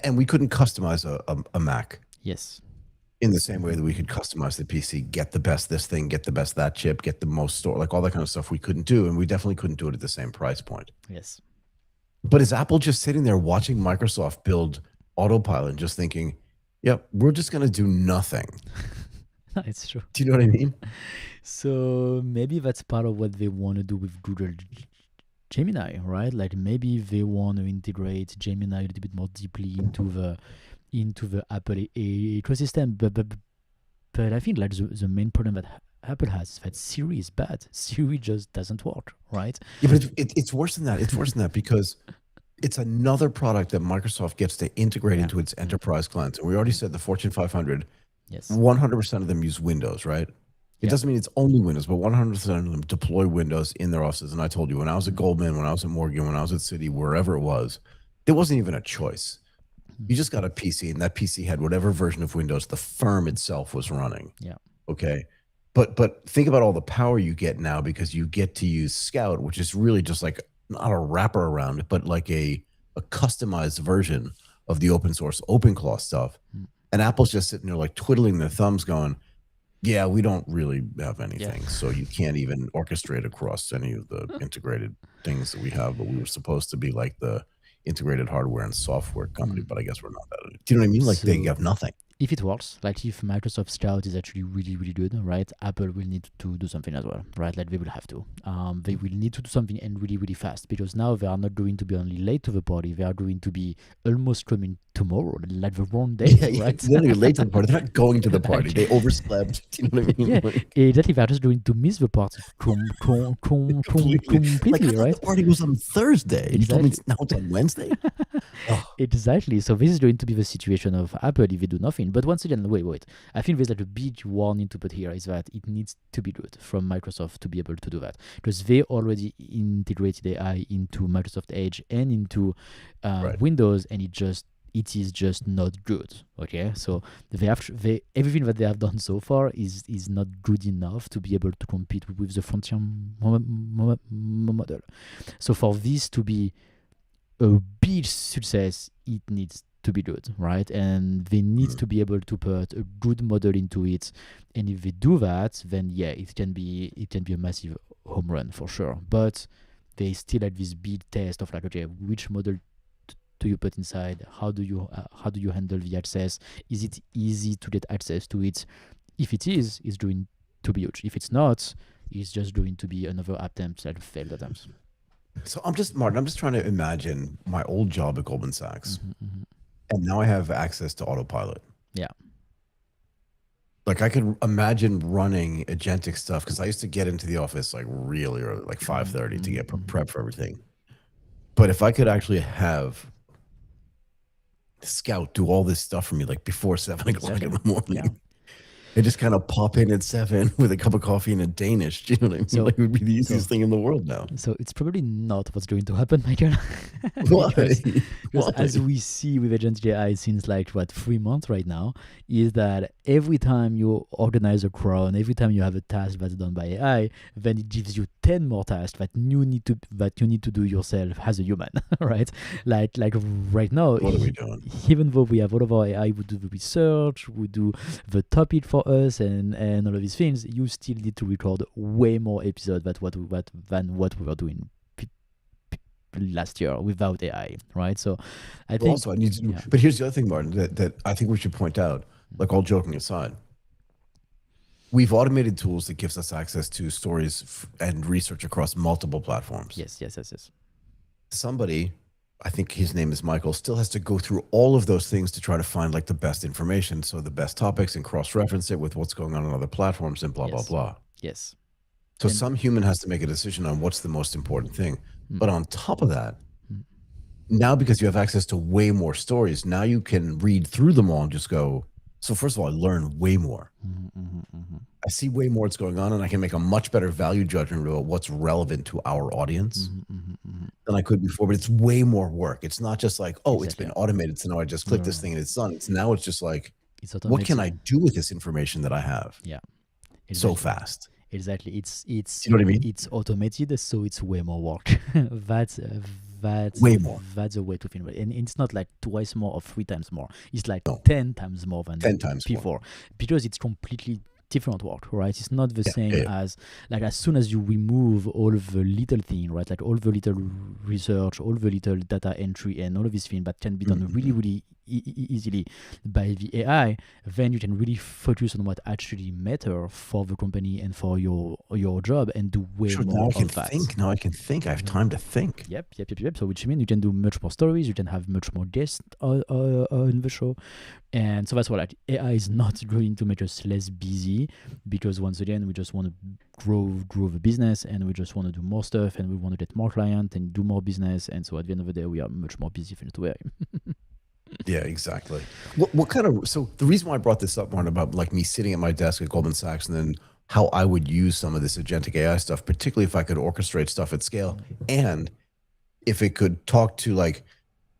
And we couldn't customize a Mac Yes. in the same way that we could customize the PC, get the best this thing, get the best that chip, get the most store, like all that kind of stuff we couldn't do. And we definitely couldn't do it at the same price point. Yes. But is Apple just sitting there watching Microsoft build Autopilot and just thinking, yep, we're just going to do nothing? It's true. Do you know what I mean? So maybe that's part of what they want to do with Google Gemini, right? Like maybe they want to integrate Gemini a little bit more deeply into the Apple ecosystem. But I think like the main problem that Apple has is that Siri is bad. Siri just doesn't work, right? Yeah, but it's worse than that. It's worse than that because it's another product that Microsoft gets to integrate into its enterprise clients. And we already said the Fortune 500, Yes. 100% of them use Windows, right? It doesn't mean it's only Windows, but 100% of them deploy Windows in their offices. And I told you, when I was at Goldman, when I was at Morgan, when I was at Citi, wherever it was, there wasn't even a choice. You just got a PC, and that PC had whatever version of Windows the firm itself was running. Yeah. Okay. But think about all the power you get now because you get to use Scout, which is really just like not a wrapper around it, but like a customized version of the open source OpenClaw stuff. And Apple's just sitting there like twiddling their thumbs going, yeah, we don't really have anything. So you can't even orchestrate across any of the integrated things that we have, but we were supposed to be like the integrated hardware and software company, but I guess we're not that. Do you know what I mean? Like they have nothing. If it works, like if Microsoft Scout is actually really, really good, right, Apple will need to do something as well, right? Like they will have to. They will need to do something and really, really fast because now they are not going to be only late to the party, they are going to be almost coming tomorrow, like the wrong day, right? They're not late to the party. They're not going to the party. They overslept. Do you know what I mean? Exactly. They're just going to miss the party completely, like, right? The party was on Thursday. Exactly. You told me now it's on Wednesday? Exactly. So this is going to be the situation of Apple if they do nothing. But once again, wait. I think there's like a big warning to put here is that it needs to be good from Microsoft to be able to do that because they already integrated AI into Microsoft Edge and into Windows, and it is just not good. Okay, so everything that they have done so far is not good enough to be able to compete with the frontier model. So for this to be a big success, it needs to be good, right? And they need to be able to put a good model into it. And if they do that, then yeah, it can be a massive home run for sure. But they still have this big test of like, okay, which model do you put inside? How do you handle the access? Is it easy to get access to it? If it is, it's going to be huge. If it's not, it's just going to be another attempt that failed attempts. So I'm just trying to imagine my old job at Goldman Sachs, and now I have access to Autopilot. Yeah. Like I could imagine running agentic stuff because I used to get into the office like really early, like 5:30 to get prep for everything. But if I could actually have Scout do all this stuff for me like before 7 o'clock in the morning. And just kind of pop in at 7 with a cup of coffee and a Danish. Do you know what I mean? So, like it would be the easiest thing in the world now. So it's probably not what's going to happen, Michael. because as we see with Agent AI since like 3 months right now, is that every time you organize a cron, every time you have a task that's done by AI, then it gives you 10 more tasks that you need to do yourself as a human, right? Like right now, what are we doing? Even though we have all of our AI, we do the research, we do the topic for us and all of these things, you still need to record way more episodes than what we were doing last year without AI, right? So I think also I need to but here's the other thing, Martin, that I think we should point out, like all joking aside, we've automated tools that gives us access to stories and research across multiple platforms. Yes. somebody, I think his name is Michael, still has to go through all of those things to try to find like the best information, so the best topics, and cross-reference it with what's going on other platforms and blah blah Yes. blah. Yes. So And some human has to make a decision on what's the most important thing. mm, But on top of that, mm, now because you have access to way more stories, now you can read through them all and just go. So first of all, I learn way more. mhm, mhm, mhm, I see way more what's going on, and I can make a much better value judgment about what's relevant to our audience mhm, mhm, mhm. than I could before. But it's way more work. It's not just like, oh, it's Exactly. been automated, so now I just click this No, thing and it's done. It's just like, it's what can I automated. do with this information that I have Yeah, so exactly. fast? Exactly. Do you know what I mean? It's automated, so it's way more work. that's that's Way more. that's a way to think about it. And it's not like twice more or 3 times more. It's like No, 10 times more than 10 times more. before, because it's completely different work, right? It's not the Yeah, yeah, same yeah. as, like, as soon as you remove all the little thing, right? Like all the little research, all the little data entry, and all of these things that can be done really, Mhm. really easily by the AI, then you can really focus on what actually matter for the company and for your job, and do way Sure. Now more I can of that. think. Now I can think. I have Mhm. time to think. Yep. So which means you can do much more stories, you can have much more guests in the show, and so that's why, like, AI is not going to make us less busy, because once again we just want to grow the business, and we just want to do more stuff, and we want to get more clients and do more business, and so at the end of the day we are much more busy than to AI. Yeah, exactly. What kind of, so the reason why I brought this up, Martin, about like me sitting at my desk at Goldman Sachs and then how I would use some of this agentic AI stuff, particularly if I could orchestrate stuff at scale, and if it could talk to like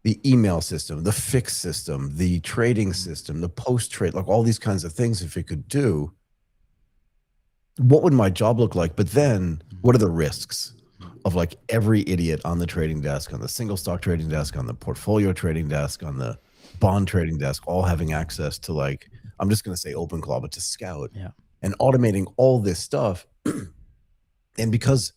the email system, the fix system, the trading system, the post trade, like all these kinds of things, if it could do, what would my job look like? But then what are the risks of like every idiot on the trading desk, on the single stock trading desk, on the portfolio trading desk, on the bond trading desk, all having access to, like, I'm just going to say OpenClaw, but to Scout, Yeah. and automating all this stuff. And because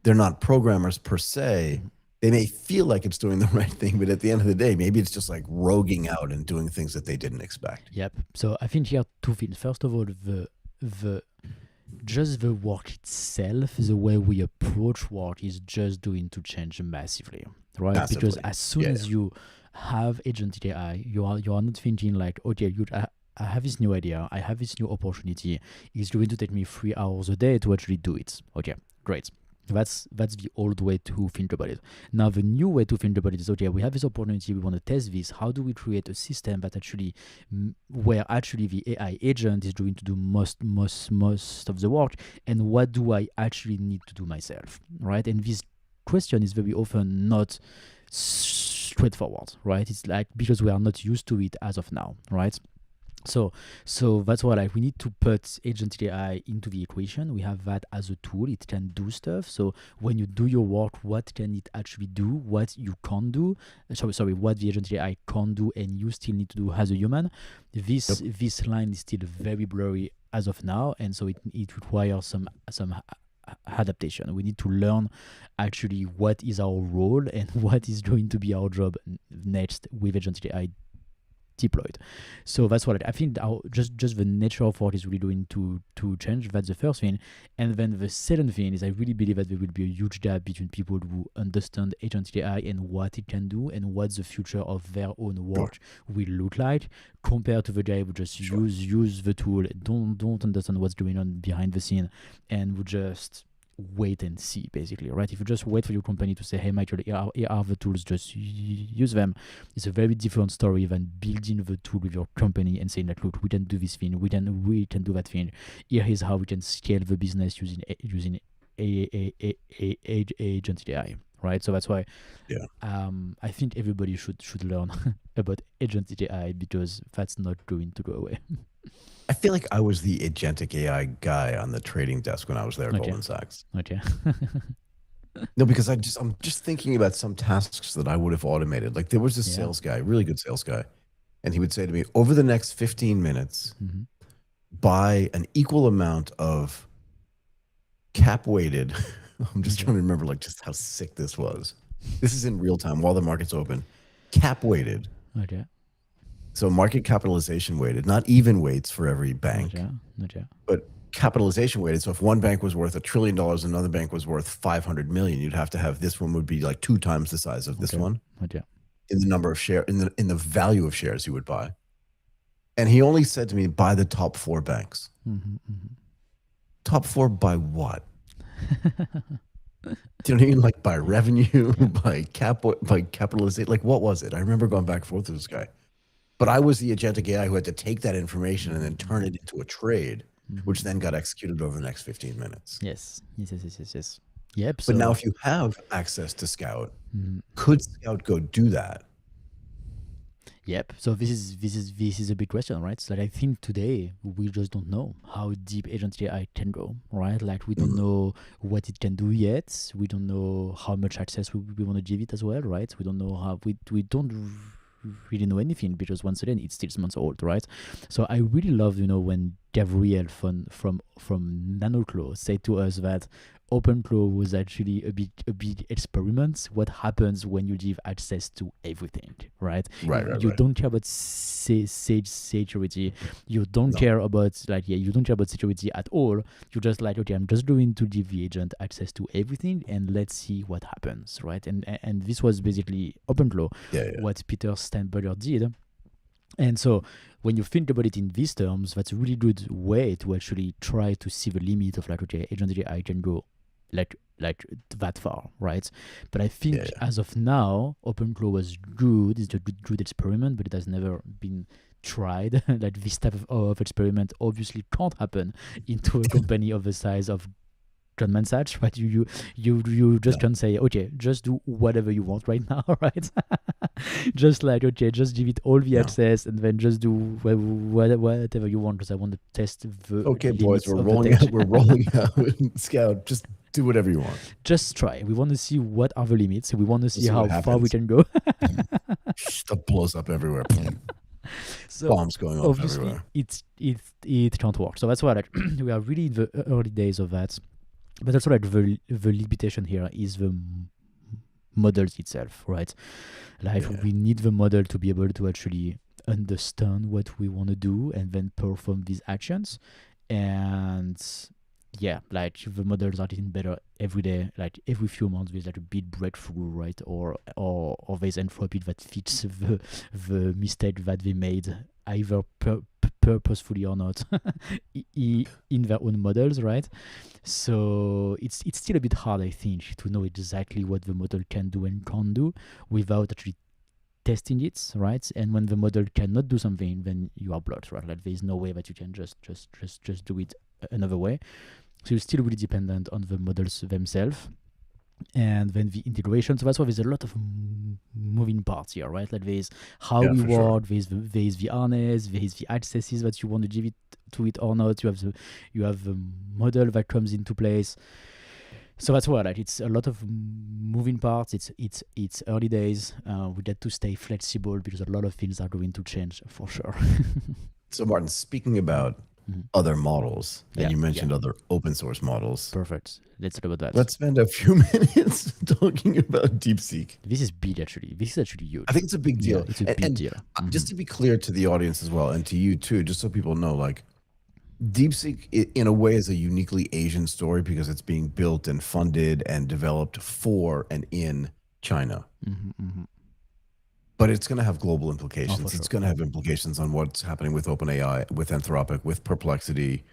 they're not programmers per se, Mhm. they may feel like it's doing the right thing, but at the end of the day, maybe it's just like roguing out and doing things that they didn't expect. Yep. So I think here two things. First of all, the just the work itself, the way we approach work, is just going to change massively, right? Because Massively. as soon Yeah. as you have agentic AI, you are not thinking like, okay, I have this new idea, I have this new opportunity. It's going to take me 3 hours a day to actually do it. Okay, great. That's the old way to think about it. Now the new way to think about it is, okay, we have this opportunity, we want to test this. How do we create a system that actually, where actually the AI agent is going to do most of the work, and what do I actually need to do myself, right? And this question is very often not straightforward, right? It's like, because we are not used to it as of now, right? So that's why, like, we need to put agentic AI into the equation. We have that as a tool. It can do stuff. So when you do your work, what can it actually do? What you can't do? Sorry, what the agentic AI can't do, and you still need to do as a human. Yep. This line is still very blurry as of now, and so it requires some adaptation. We need to learn actually what is our role and what is going to be our job next with agentic AI deployed. So that's what I think. Just the nature of what is really going to change. That's the first thing, and then the second thing is, I really believe that there will be a huge gap between people who understand agentic AI and what it can do, and what the future of their own Sure. work will look like, compared to the guy who just Sure. use the tool, don't understand what's going on behind the scene, and would just wait and see, basically, right? If you just wait for your company to say, hey, Michael, here are the tools, just use them, it's a very different story than building the tool with your company and saying that, look, we can do this thing, we can do that thing. Here is how we can scale the business using agentic AI, right? So that's why, Yeah. I think everybody should learn about agentic AI, because that's not going to go away. I feel like I was the agentic AI guy on the trading desk when I was there at Okay. Goldman Sachs. Okay. No, because I'm just thinking about some tasks that I would have automated. Like there was this Yeah. sales guy, really good sales guy, and he would say to me, over the next 15 minutes, Mm-hmm. buy an equal amount of cap weighted. I'm just Okay. trying to remember like just how sick this was. This is in real time while the market's open. Cap weighted. Okay. So market capitalization weighted, not even weights for every bank, Okay. but capitalization weighted. So if one bank was worth $1 trillion, another bank was worth 500 million, you'd have to have this one would be like 2 times the size of this one in the number of share in the value of shares you would buy. And he only said to me, buy the top 4 banks. Top 4 by what? Do you know what I mean? Like by revenue, by capitalization. Like what was it? I remember going back and forth with this guy. But I was the agentic AI who had to take that information and then turn it into a trade, which then got executed over the next 15 minutes. Yes. Yep. But now if you have access to Scout, could Scout go do that? Yep. So this is a big question, right? So like, I think today we just don't know how deep agentic AI can go, right? Like we don't know what it can do yet. We don't know how much access we want to give it as well, right? We don't know how we don't really know anything because once again it's still months old, right? So I really love when Gabriel from NanoClaw said to us that OpenClaw was actually a big experiment. What happens when you give access to everything, right? You don't care about security. You don't care about you don't care about security at all. You just okay, I'm just going to give the agent access to everything and let's see what happens, right? And this was basically OpenClaw, what Peter Steinberger did. And so when you think about it in these terms, that's a really good way to actually try to see the limit of okay, agentic AI can go like that far, right? But I think as of now, OpenClaw was good. It's a good experiment, but it has never been tried. Like this type of experiment obviously can't happen into a company of the size of Goldman Sachs, right? You just can't say, okay, just do whatever you want right now, right? Just okay, just give it all the access and then just do whatever you want because I want to test the boys, we're rolling out Scout. Just do whatever you want. Just try. We want to see what are the limits. We want to see how far we can go. Stuff blows up everywhere. So bombs going off obviously everywhere. It can't work. So that's why we are really in the early days of that. But also the limitation here is the models itself, right? We need the model to be able to actually understand what we want to do and then perform these actions. And the models are getting better every day. Like every few months there's a big breakthrough, right? Or there's entropy that fits the mistake that they made either purposefully or not in their own models, right? So it's still a bit hard, I think, to know exactly what the model can do and can't do without actually testing it, right? And when the model cannot do something, then you are blocked, right? Like there's no way that you can just do it another way. So you're still really dependent on the models themselves. And then the integration. So that's why there's a lot of moving parts here, right? Like there's how we work, there's the harness, there's the accesses that you want to give it to it or not. You have the model that comes into place. So that's why it's a lot of moving parts. It's early days. We get to stay flexible because a lot of things are going to change for sure. So Martin, speaking about other models, and you mentioned other open source models. Perfect. Let's talk about that. Let's spend a few minutes talking about DeepSeek. This is big, actually. This is actually huge. I think it's a big deal. It's a big deal. Just to be clear to the audience as well, and to you too, just so people know, DeepSeek in a way is a uniquely Asian story because it's being built and funded and developed for and in China. But it's going to have global implications. It's going to have implications on what's happening with OpenAI, with Anthropic, with Perplexity,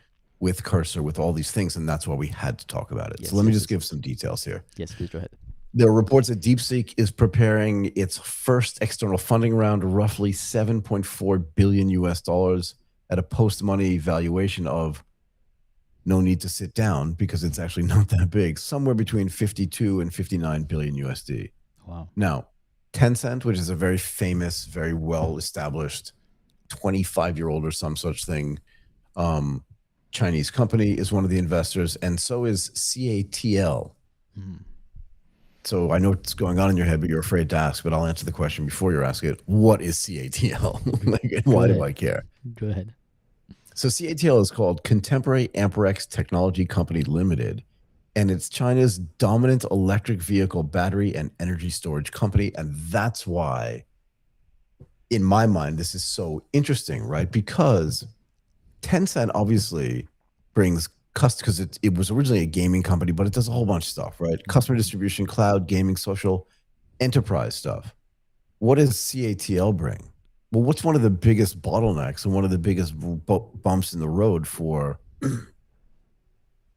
with Cursor, with all these things. And that's why we had to talk about it. So let me just give some details here. Yes, please go ahead. There are reports that DeepSeek is preparing its first external funding round, roughly $7.4 billion at a post-money valuation of, no need to sit down because it's actually not that big, somewhere between 52 and 59 billion USD. Wow. Now, Tencent, which is a very famous, very well-established 25-year-old or some such thing Chinese company, is one of the investors, and so is CATL. So I know what's going on in your head, but you're afraid to ask, but I'll answer the question before you ask it. What is CATL? Why do I care? Go ahead. So CATL is called Contemporary Amperex Technology Company Limited, and it's China's dominant electric vehicle battery and energy storage company. And that's why, in my mind, this is so interesting, right? Because Tencent obviously brings because it was originally a gaming company, but it does a whole bunch of stuff, right? Customer distribution, cloud, gaming, social, enterprise stuff. What does CATL bring? Well, what's one of the biggest bottlenecks and one of the biggest bumps in the road for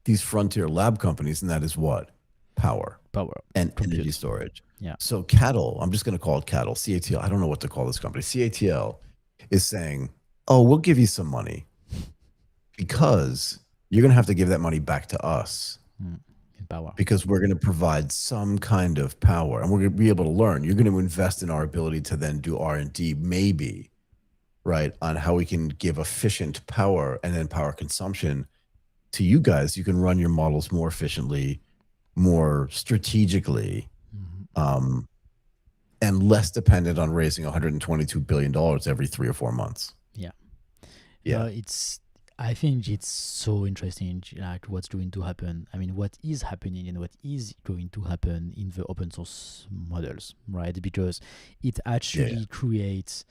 these frontier lab companies? And that is what? Power and compute. energy storage. Yeah. So CATL, I'm just going to call it CATL, CATL. I don't know what to call this company. CATL is saying, oh, we'll give you some money because you're going to have to give that money back to us. In power. Because we're going to provide some kind of power and we're going to be able to learn. You're going to invest in our ability to then do R&D, maybe, right, on how we can give efficient power and then power consumption to you guys. You can run your models more efficiently, more strategically, and less dependent on raising $122 billion every 3 or 4 months. Yeah. Yeah. I think it's so interesting, like what's going to happen. I mean, what is happening and what is going to happen in the open source models, right? Because it actually creates,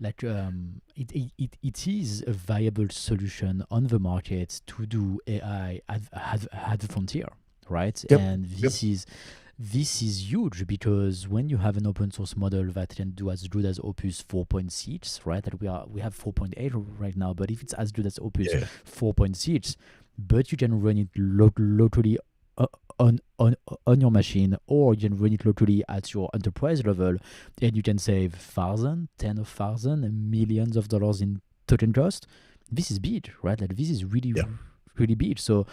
like, it is a viable solution on the market to do AI at the frontier, right? Yep. And this is huge because when you have an open source model that can do as good as Opus 4.6, right? That we have 4.8 right now, but if it's as good as Opus 4.6, but you can run it locally on your machine, or you can run it locally at your enterprise level, and you can save tens of thousands, and millions of dollars in token cost. This is big, right? Like this is really big. So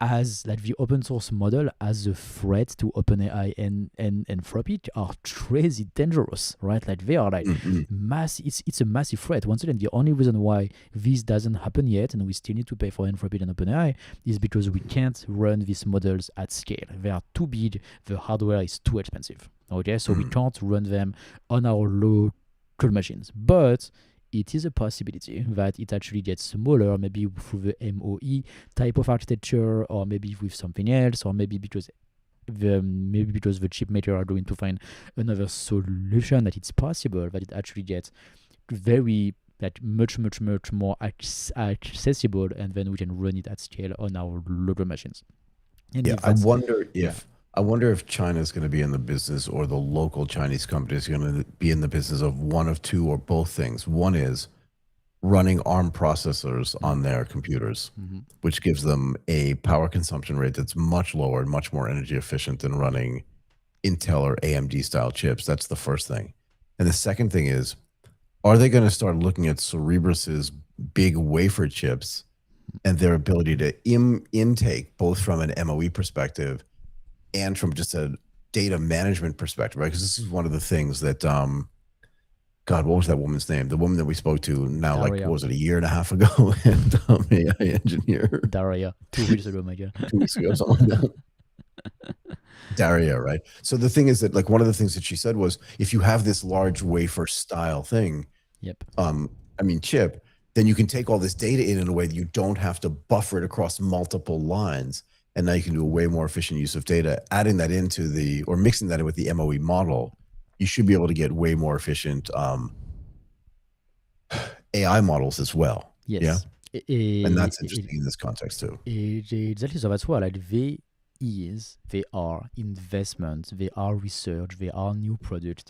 as like the open source model as a threat to OpenAI and Anthropic are crazy dangerous, right? Like they are like it's a massive threat. Once again, the only reason why this doesn't happen yet and we still need to pay for Anthropic and OpenAI is because we can't run these models at scale. They are too big, the hardware is too expensive. Okay, so we can't run them on our local machines. But it is a possibility that it actually gets smaller, maybe through the MOE type of architecture, or maybe with something else, or maybe because the chip maker are going to find another solution that it's possible that it actually gets very much more accessible, and then we can run it at scale on our local machines. And I wonder if China is going to be in the business, or the local Chinese company is going to be in the business of one of two or both things. One is running ARM processors on their computers, which gives them a power consumption rate that's much lower and much more energy efficient than running Intel or AMD style chips. That's the first thing. And the second thing is, are they going to start looking at Cerebrus's big wafer chips and their ability to intake, both from an MOE perspective and from just a data management perspective, right? Because this is one of the things that, God, what was that woman's name? The woman that we spoke to now, Daria. like, what was it, a year and a half ago? And AI engineer. Daria, 2 weeks ago, my God. 2 weeks ago, something like that. Daria, right? So the thing is that, like, one of the things that she said was, if you have this large wafer style thing, chip, then you can take all this data in a way that you don't have to buffer it across multiple lines. And now you can do a way more efficient use of data. Adding that into or mixing that in with the MOE model, you should be able to get way more efficient AI models as well. Yes. Yeah. And that's interesting in this context too. Exactly. So that's why, like, they are investments, they are research, they are new products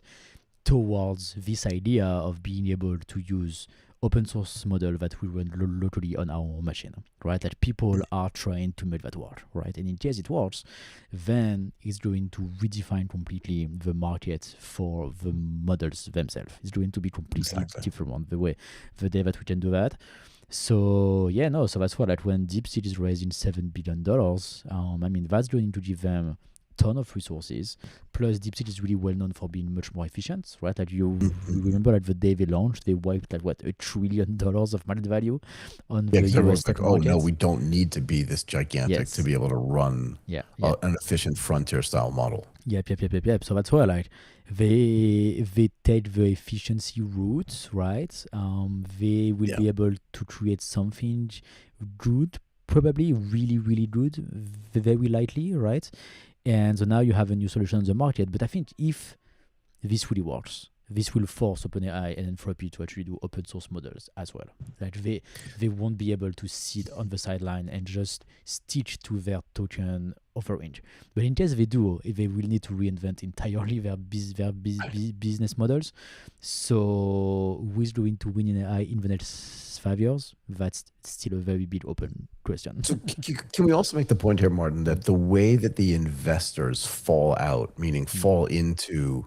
towards this idea of being able to use open source model that we run locally on our machine, right? That people are trying to make that work, right? And in case it works, then it's going to redefine completely the market for the models themselves. It's going to be completely different the day that we can do that. So so that's why, like, when DeepSeek is raising $7 billion, that's going to give them ton of resources. Plus, DeepSeek is really well known for being much more efficient, right? Like, you remember, like, the day they launched, they wiped like $1 trillion of market value on the US stock market. No, we don't need to be this gigantic to be able to run an efficient frontier style model. Yep. So that's why, like, they take the efficiency route, right? They will be able to create something good, probably really, really good, very likely, right? And so now you have a new solution on the market. But I think if this really works, this will force OpenAI and Anthropic to actually do open source models as well. Like they won't be able to sit on the sideline and just stitch to their token offering. But in case they do, they will need to reinvent entirely their business models. So who is going to win in AI in the next 5 years? That's still a very big open question. So can we also make the point here, Martin, that the way that the investors fall out, meaning fall into,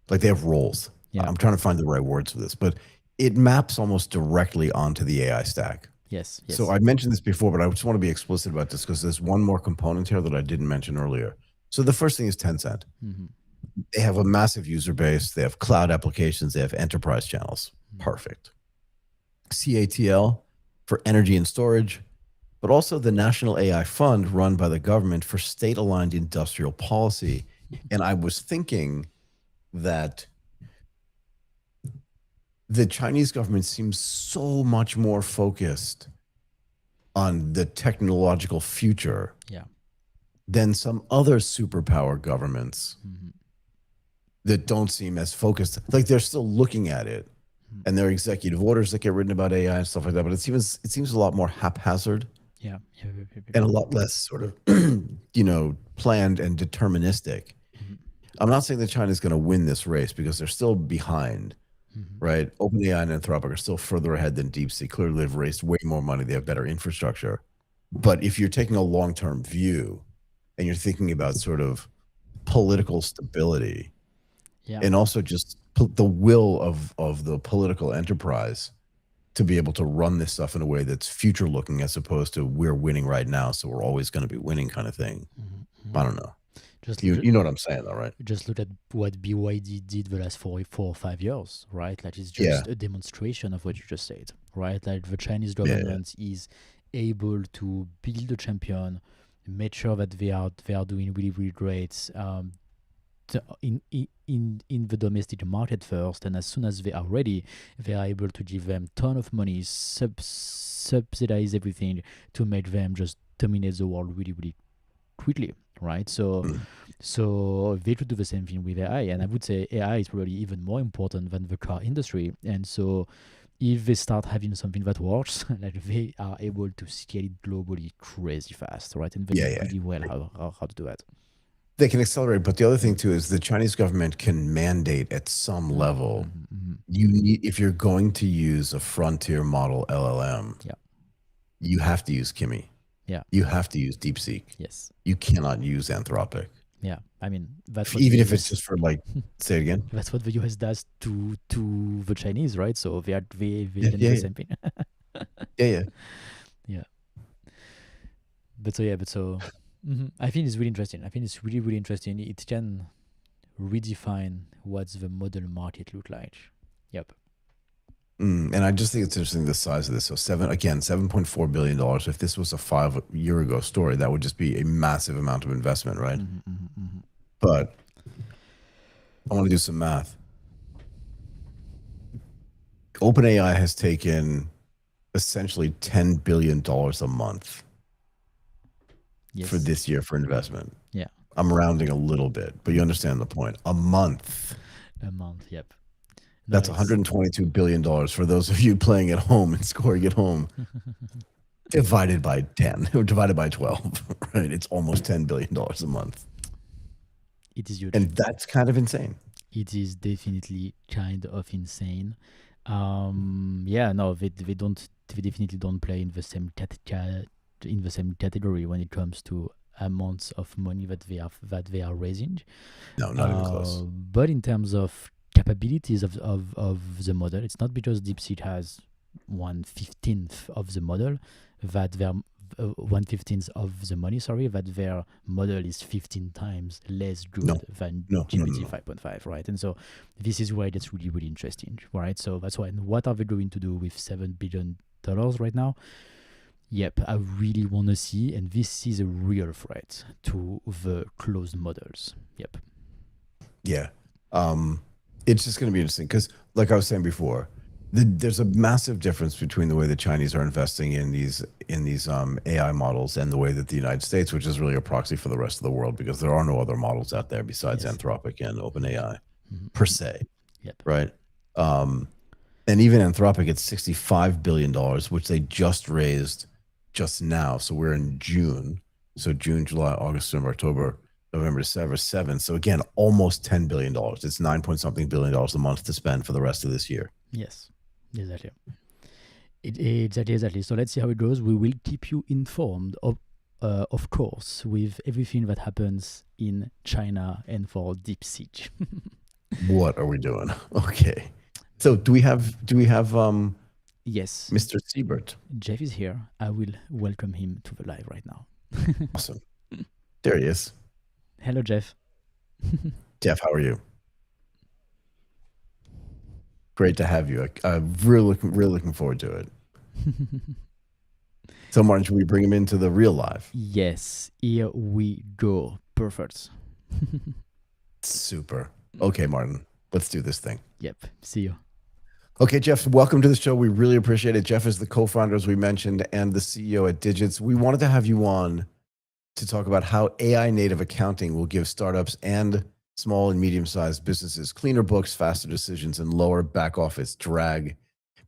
like they have roles. Yeah. I'm trying to find the right words for this, but it maps almost directly onto the AI stack. Yes. So I mentioned this before, but I just want to be explicit about this because there's one more component here that I didn't mention earlier. So the first thing is Tencent. They have a massive user base. They have cloud applications. They have enterprise channels. Perfect. CATL for energy and storage, but also the National AI Fund run by the government for state-aligned industrial policy. And I was thinking that the Chinese government seems so much more focused on the technological future than some other superpower governments that don't seem as focused. Like they're still looking at it, and there are executive orders that get written about AI and stuff like that, but it seems a lot more haphazard. And a lot less sort of, planned and deterministic. I'm not saying that China's going to win this race because they're still behind, right? OpenAI and Anthropic are still further ahead than DeepSeek. Clearly, they've raised way more money. They have better infrastructure. But if you're taking a long-term view and you're thinking about sort of political stability and also just the will of the political enterprise to be able to run this stuff in a way that's future looking as opposed to we're winning right now, so we're always going to be winning kind of thing. I don't know. You know what I'm saying, though, right? Just look at what BYD did the last 4 or 5 years, right? Like it's just a demonstration of what you just said, right? Like the Chinese government is able to build a champion, make sure that they are doing really, really great in the domestic market first, and as soon as they are ready, they are able to give them ton of money, subsidize everything to make them just dominate the world really, really quickly, right? So they could do the same thing with AI, and I would say AI is probably even more important than the car industry. And so if they start having something that works, like they are able to scale it globally crazy fast, right? And they know really well how to do that. They can accelerate, but the other thing too is the Chinese government can mandate at some level. You need, if you're going to use a frontier model LLM, you have to use Kimi. You have to use DeepSeek. Yes. You cannot use Anthropic. Yeah, I mean that's even if it's just for like, say it again. That's what the US does to the Chinese, right? So they can do the same thing. Yeah. But I think it's really interesting. I think it's really, really interesting. It can redefine what the model market look like. Yep. And I just think it's interesting the size of this. So $7.4 billion. If this was a 5-year ago story, that would just be a massive amount of investment, right? But I want to do some math. OpenAI has taken essentially $10 billion a month for this year for investment. Yeah. I'm rounding a little bit, but you understand the point. A month. Yep. That's $122 billion for those of you playing at home and scoring at home. Divided by 10 or divided by 12, right? It's almost $10 billion a month. It is huge. And that's kind of insane. It is definitely kind of insane. They definitely don't play in the same category when it comes to amounts of money that they are raising. No, not even close. But in terms of capabilities of the model, it's not because DeepSeek has 1/15 of the model that their 1/15 of the money, that their model is 15 times less good than GPT 5.5, right? And so this is why it's really, really interesting, right? So that's why. And what are they going to do with $7 billion right now? Yep, I really want to see, and this is a real threat to the closed models. Yep. Yeah. It's just going to be interesting because, like I was saying before, there's a massive difference between the way the Chinese are investing in these AI models and the way that the United States, which is really a proxy for the rest of the world, because there are no other models out there besides Anthropic and OpenAI per se. Yep. right? Um, and even Anthropic at $65 billion, which they just raised just now. So we're in June. So June, July, August, September, October, November, December, 7. So again, almost $10 billion. It's 9 point something billion dollars a month to spend for the rest of this year. Yes. Exactly. Exactly. So let's see how it goes. We will keep you informed of course, with everything that happens in China and for DeepSeek. What are we doing? Okay. So do we have Yes, Mr. Seibert? Jeff is here. I will welcome him to the live right now. Awesome. There he is. Hello, Jeff. Jeff, how are you? Great to have you. I'm really looking forward to it. So, Martin, should we bring him into the real live? Yes, here we go. Perfect. Super. Okay, Martin, let's do this thing. Yep. See you. Okay, Jeff, welcome to the show. We really appreciate it. Jeff is the co-founder, as we mentioned, and the CEO at Digits. We wanted to have you on to talk about how AI native accounting will give startups and small and medium-sized businesses cleaner books, faster decisions, and lower back office drag.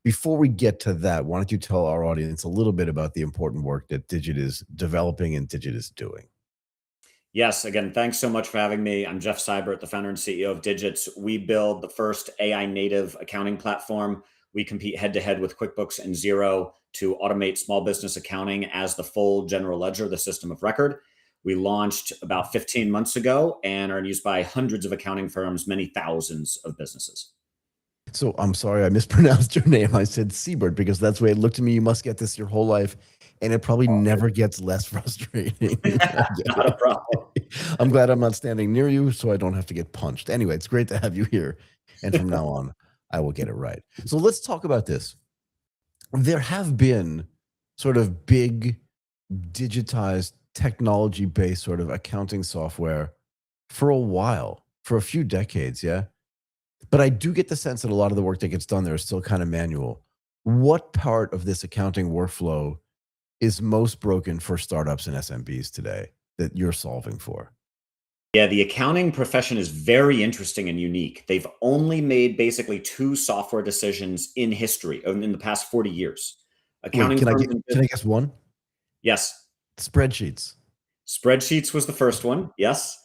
Before we get to that, why don't you tell our audience a little bit about the important work that Digit is developing and Digit is doing? Yes, again, thanks so much for having me. I'm Jeff Seibert, the founder and CEO of Digits. We build the first AI native accounting platform. We compete head to head with QuickBooks and Xero to automate small business accounting as the full general ledger, the system of record. We launched about 15 months ago and are used by hundreds of accounting firms, many thousands of businesses. So I'm sorry I mispronounced your name. I said Seibert because that's the way it looked to me. You must get this your whole life, and it probably never gets less frustrating. Not a problem. I'm glad I'm not standing near you, so I don't have to get punched. Anyway, it's great to have you here, and from now on, I will get it right. So let's talk about this. There have been sort of big digitized technology-based sort of accounting software for a while, for a few decades, yeah? But I do get the sense that a lot of the work that gets done there is still kind of manual. What part of this accounting workflow is most broken for startups and SMBs today that you're solving for? Yeah, the accounting profession is very interesting and unique. They've only made basically two software decisions in history in the past 40 years. Wait, Accounting firms can I guess one? yes. Spreadsheets. Spreadsheets was the first one. Yes.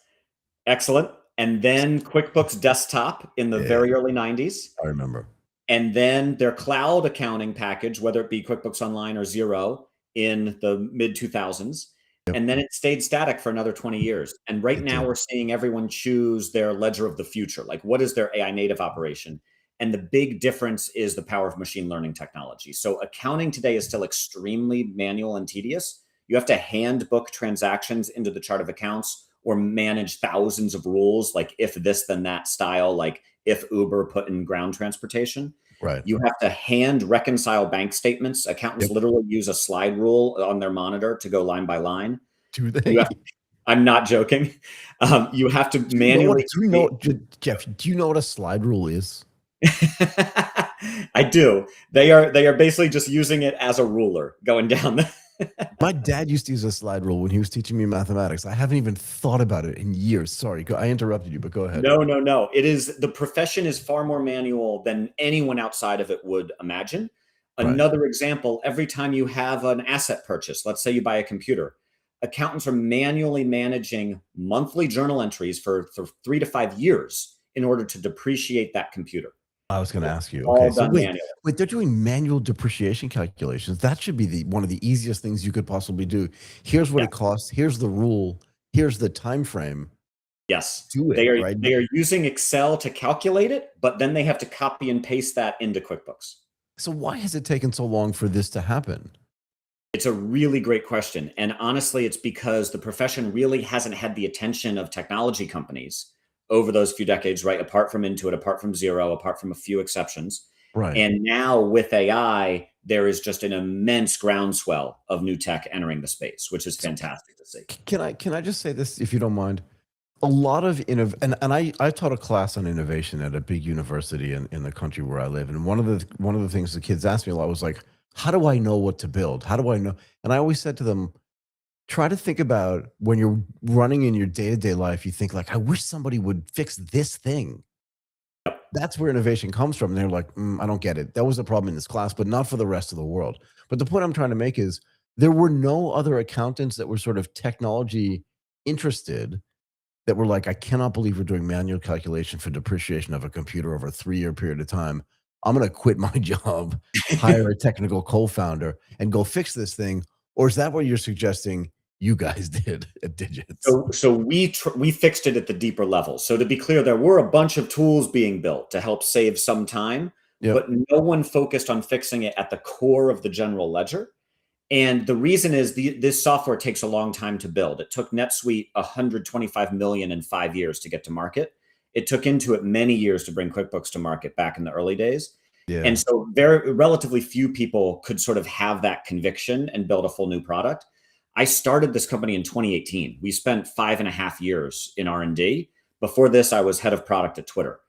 Excellent. And then QuickBooks Desktop in the Yeah, very early 90s. I remember. And then their cloud accounting package, whether it be QuickBooks Online or Xero, in the mid 2000s. Yep. And then it stayed static for another 20 years. And right It now did. we're seeing everyone choose their ledger of the future. Like, what is their AI native operation? And the big difference is the power of machine learning technology. So accounting today is still extremely manual and tedious. You have to hand book transactions into the chart of accounts or manage thousands of rules, like if this, then that style, like if Uber put in ground transportation. Right. You have to hand reconcile bank statements. Accountants literally use a slide rule on their monitor to go line by line. Do they? I'm not joking. You have to manually. Jeff, do you know what a slide rule is? I do. They are basically just using it as a ruler going down. My dad used to use a slide rule when he was teaching me mathematics. I haven't even thought about it in years. Sorry, I interrupted you, but go ahead. No. It is, the profession is far more manual than anyone outside of it would imagine. Another example, every time you have an asset purchase, let's say you buy a computer, accountants are manually managing monthly journal entries for 3 to 5 years in order to depreciate that computer. I was going to ask you. All Okay, so done manually. wait, they're doing manual depreciation calculations. That should be one of the easiest things you could possibly do. Here's what it costs. Here's the rule. Here's the time frame. Yes, Do it, right? They are using Excel to calculate it, but then they have to copy and paste that into QuickBooks. So why has it taken so long for this to happen? It's a really great question. And honestly, it's because the profession really hasn't had the attention of technology companies over those few decades, right? Apart from Intuit, apart from Xero, apart from a few exceptions. Right. And now with AI, there is just an immense groundswell of new tech entering the space, which is fantastic to see. Can I just say this, if you don't mind? A lot of and I taught a class on innovation at a big university in the country where I live. And one of the things the kids asked me a lot was like, how do I know what to build? How do I know? And I always said to them, try to think about when you're running in your day-to-day life, you think like, I wish somebody would fix this thing. That's where innovation comes from. And they're like, I don't get it. That was a problem in this class, but not for the rest of the world. But the point I'm trying to make is there were no other accountants that were sort of technology interested that were like, I cannot believe we're doing manual calculation for depreciation of a computer over a 3-year period of time. I'm going to quit my job, hire a technical co-founder, and go fix this thing. Or is that what you're suggesting you guys did at Digits? So we fixed it at the deeper level. So to be clear, there were a bunch of tools being built to help save some time, but no one focused on fixing it at the core of the general ledger. And the reason is this software takes a long time to build. It took NetSuite $125 million in 5 years to get to market. It took Intuit many years to bring QuickBooks to market back in the early days. Yeah. And so relatively few people could sort of have that conviction and build a full new product. I started this company in 2018. We spent 5.5 years in R&D. Before this, I was head of product at Twitter.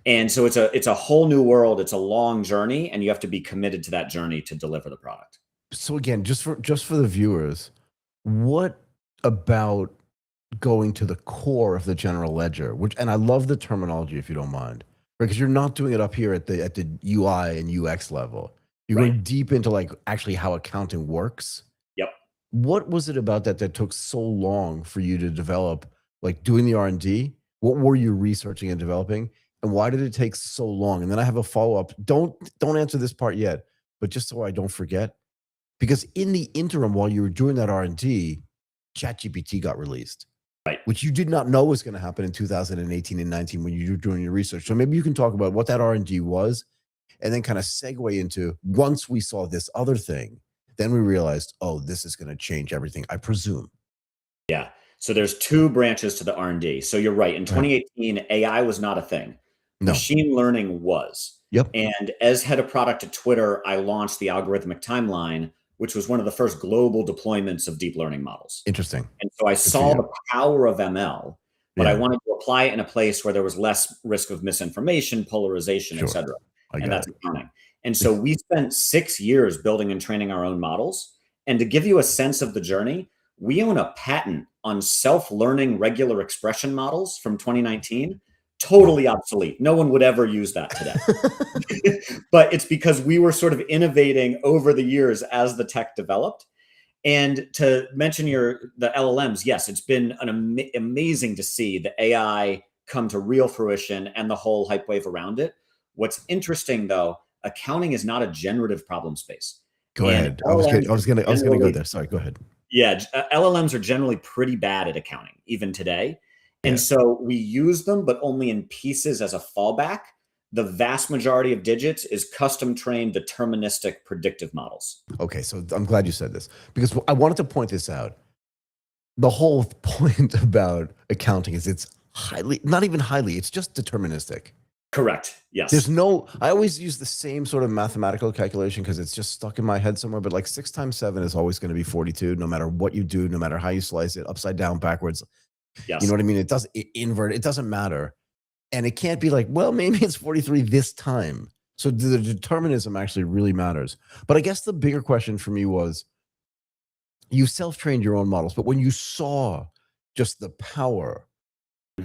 And so it's a whole new world. It's a long journey, and you have to be committed to that journey to deliver the product. So again, just for the viewers, what about going to the core of the general ledger? And I love the terminology, if you don't mind, because you're not doing it up here at the UI and UX level. You're going deep into like actually how accounting works. Yep. What was it about that took so long for you to develop, like doing the R&D? What were you researching and developing? And why did it take so long? And then I have a follow-up. Don't answer this part yet, but just so I don't forget. Because in the interim, while you were doing that R&D, ChatGPT got released, which you did not know was going to happen in 2018 and 19 when you were doing your research. So maybe you can talk about what that R&D was, and then kind of segue into once we saw this other thing, then we realized, oh, this is going to change everything, I presume. Yeah. So there's 2 branches to the R&D. So you're right. In 2018, AI was not a thing. No. Machine learning was. Yep. And as head of product at Twitter, I launched the algorithmic timeline, which was one of the first global deployments of deep learning models. Interesting. And so I saw the power of ML, but I wanted to apply it in a place where there was less risk of misinformation, polarization, et cetera. And that's accounting. And so we spent 6 years building and training our own models. And to give you a sense of the journey, we own a patent on self-learning regular expression models from 2019. Totally obsolete. No one would ever use that today. But it's because we were sort of innovating over the years as the tech developed. And to mention the LLMs, yes, it's been amazing to see the AI come to real fruition and the whole hype wave around it. What's interesting, though, accounting is not a generative problem space. Go ahead. I was gonna go there. Sorry, go ahead. Yeah, LLMs are generally pretty bad at accounting, even today. And so we use them, but only in pieces as a fallback. The vast majority of Digits is custom trained deterministic predictive models. Okay, so I'm glad you said this because I wanted to point this out. The whole point about accounting is it's not even highly, it's just deterministic. Correct. Yes. I always use the same sort of mathematical calculation because it's just stuck in my head somewhere, but like 6 times 7 is always going to be 42, no matter what you do, no matter how you slice it, upside down, backwards. Yes. You know what I mean? Invert, it doesn't matter. And it can't be like, well, maybe it's 43 this time. So the determinism actually really matters. But I guess the bigger question for me was, you self-trained your own models, but when you saw just the power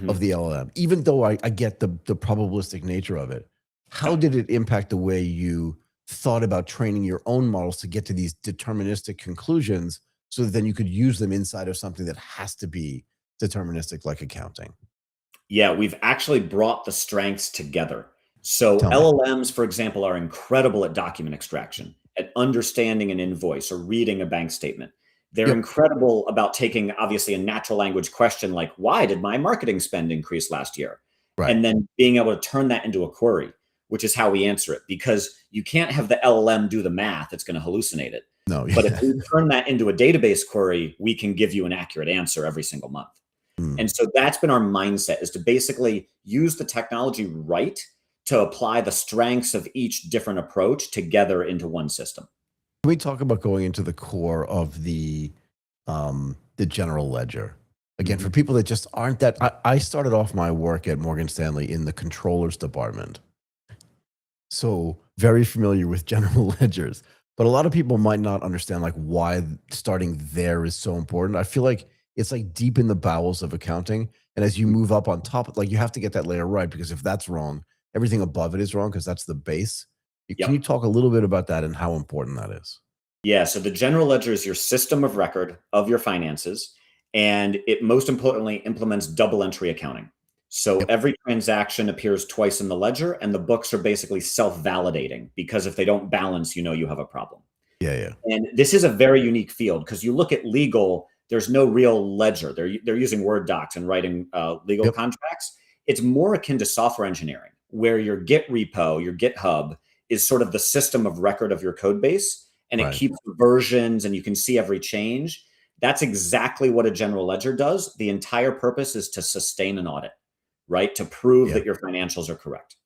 of the LLM, even though I get the probabilistic nature of it, how did it impact the way you thought about training your own models to get to these deterministic conclusions so that then you could use them inside of something that has to be deterministic like accounting? Yeah, we've actually brought the strengths together. So LLMs, for example, are incredible at document extraction, at understanding an invoice or reading a bank statement. They're incredible about taking, obviously, a natural language question like, why did my marketing spend increase last year? Right. And then being able to turn that into a query, which is how we answer it, because you can't have the LLM do the math. It's going to hallucinate it. No. But if we turn that into a database query, we can give you an accurate answer every single month. And so that's been our mindset, is to basically use the technology right to apply the strengths of each different approach together into one system. Can we talk about going into the core of the general ledger? Again, for people that just aren't that, I started off my work at Morgan Stanley in the controllers department. So very familiar with general ledgers, but a lot of people might not understand like why starting there is so important. I feel like it's like deep in the bowels of accounting. And as you move up on top, like you have to get that layer right, because if that's wrong, everything above it is wrong because that's the base. Can Yep. you talk a little bit about that and how important that is? Yeah. So the general ledger is your system of record of your finances, and it most importantly implements double entry accounting. So Yep. every transaction appears twice in the ledger, and the books are basically self-validating, because if they don't balance, you have a problem. Yeah. And this is a very unique field, because you look at legal, there's no real ledger. They're using Word docs and writing legal Yep. contracts. It's more akin to software engineering, where your Git repo, your GitHub, is sort of the system of record of your code base, and it Right. keeps versions, and you can see every change. That's exactly what a general ledger does. The entire purpose is to sustain an audit, right? To prove Yeah. that your financials are correct.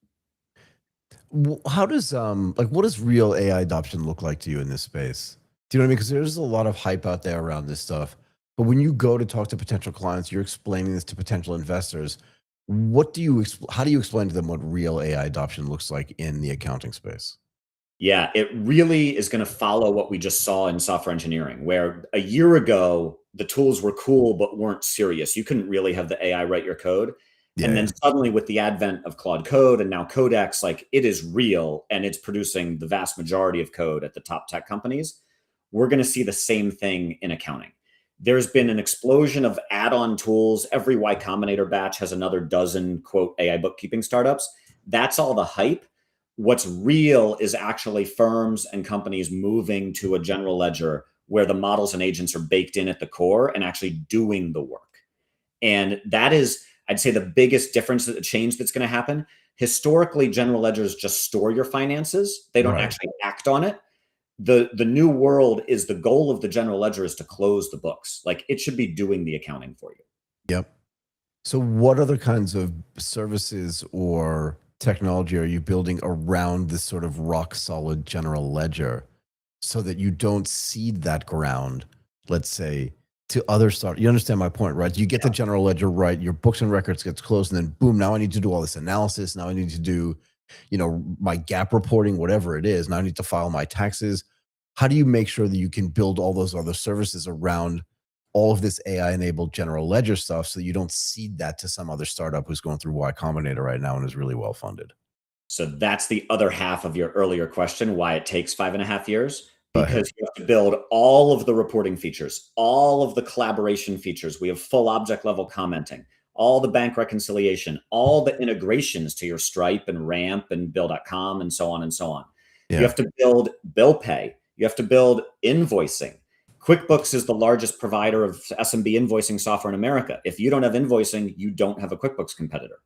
How does what does real AI adoption look like to you in this space? Do you know what I mean? Because there's a lot of hype out there around this stuff. But when you go to talk to potential clients, you're explaining this to potential investors. How do you explain to them what real AI adoption looks like in the accounting space? Yeah, it really is going to follow what we just saw in software engineering, where a year ago, the tools were cool but weren't serious. You couldn't really have the AI write your code. And then suddenly, with the advent of Claude Code and now Codex, like, it is real, and it's producing the vast majority of code at the top tech companies. We're going to see the same thing in accounting. There's been an explosion of add-on tools. Every Y Combinator batch has another dozen, quote, AI bookkeeping startups. That's all the hype. What's real is actually firms and companies moving to a general ledger where the models and agents are baked in at the core and actually doing the work. And that is, I'd say, the biggest difference, the change that's going to happen. Historically, general ledgers just store your finances. They don't actually act on it. The new world is, the goal of the general ledger is to close the books. Like, it should be doing the accounting for you. Yep. So what other kinds of services or technology are you building around this sort of rock solid general ledger so that you don't cede that ground, let's say, to other stuff? You understand my point, right? You get the general ledger right, your books and records gets closed, and then boom, now I need to do all this analysis. Now I need to do, my gap reporting, whatever it is. Now I need to file my taxes. How do you make sure that you can build all those other services around all of this AI-enabled general ledger stuff so you don't cede that to some other startup who's going through Y Combinator right now and is really well funded? So that's the other half of your earlier question, why it takes 5.5 years. Because you have to build all of the reporting features, all of the collaboration features. We have full object level commenting, all the bank reconciliation, all the integrations to your Stripe and Ramp and Bill.com and so on and so on. Yeah. You have to build bill pay. You have to build invoicing. QuickBooks is the largest provider of SMB invoicing software in America. If you don't have invoicing, you don't have a QuickBooks competitor.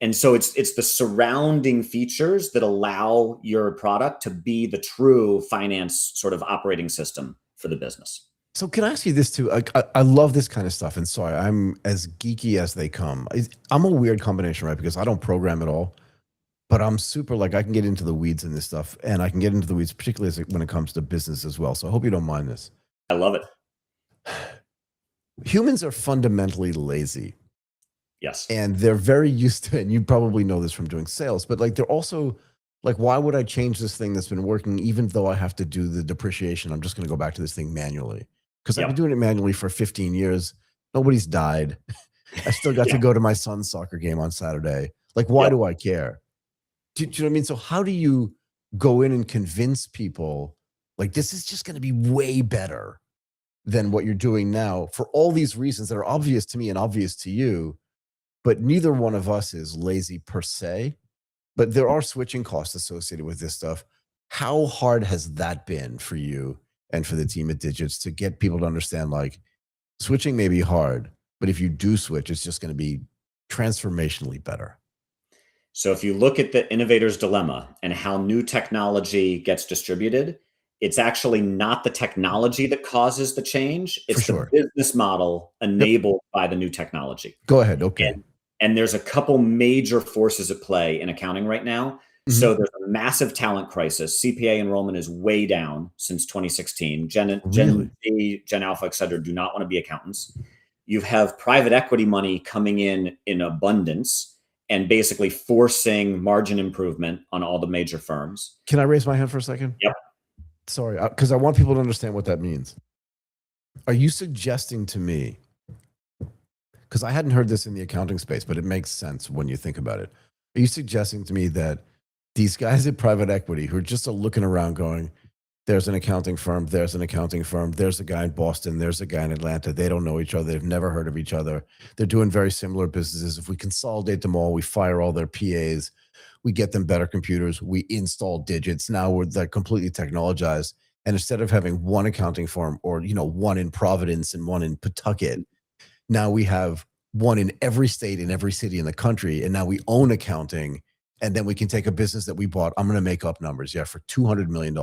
And so it's the surrounding features that allow your product to be the true finance sort of operating system for the business. So can I ask you this too? I love this kind of stuff. And sorry, I'm as geeky as they come. I'm a weird combination, right? Because I don't program at all, but I'm super, I can get into the weeds in this stuff, and I can get into the weeds, particularly when it comes to business as well. So I hope you don't mind this. I love it. Humans are fundamentally lazy. Yes. And they're very used to it. And you probably know this from doing sales, but they're also why would I change this thing that's been working, even though I have to do the depreciation? I'm just going to go back to this thing manually because I've been doing it manually for 15 years. Nobody's died. I still got to go to my son's soccer game on Saturday. Why do I care? Do you know what I mean? So how do you go in and convince people this is just going to be way better than what you're doing now for all these reasons that are obvious to me and obvious to you? But neither one of us is lazy per se, but there are switching costs associated with this stuff. How hard has that been for you and for the team at Digits to get people to understand switching may be hard, but if you do switch, it's just going to be transformationally better? So if you look at the innovator's dilemma and how new technology gets distributed, it's actually not the technology that causes the change. It's the business model enabled by the new technology. Go ahead. Okay. And there's a couple major forces at play in accounting right now. So there's a massive talent crisis. CPA enrollment is way down since 2016. Gen Z, Gen Alpha, et cetera, do not want to be accountants. You have private equity money coming in abundance and basically forcing margin improvement on all the major firms. Can I raise my hand for a second? Yep. Sorry, because I want people to understand what that means. Are you suggesting to me, because I hadn't heard this in the accounting space, but it makes sense when you think about it. Are you suggesting to me that these guys at private equity who are just looking around going, there's an accounting firm, there's an accounting firm, there's a guy in Boston, there's a guy in Atlanta, they don't know each other, they've never heard of each other, they're doing very similar businesses. If we consolidate them all, we fire all their PAs, we get them better computers, we install digits. Now they're completely technologized. And instead of having one accounting firm or, one in Providence and one in Pawtucket, now we have one in every state, in every city in the country. And now we own accounting. And then we can take a business that we bought, I'm going to make up numbers, for $200 million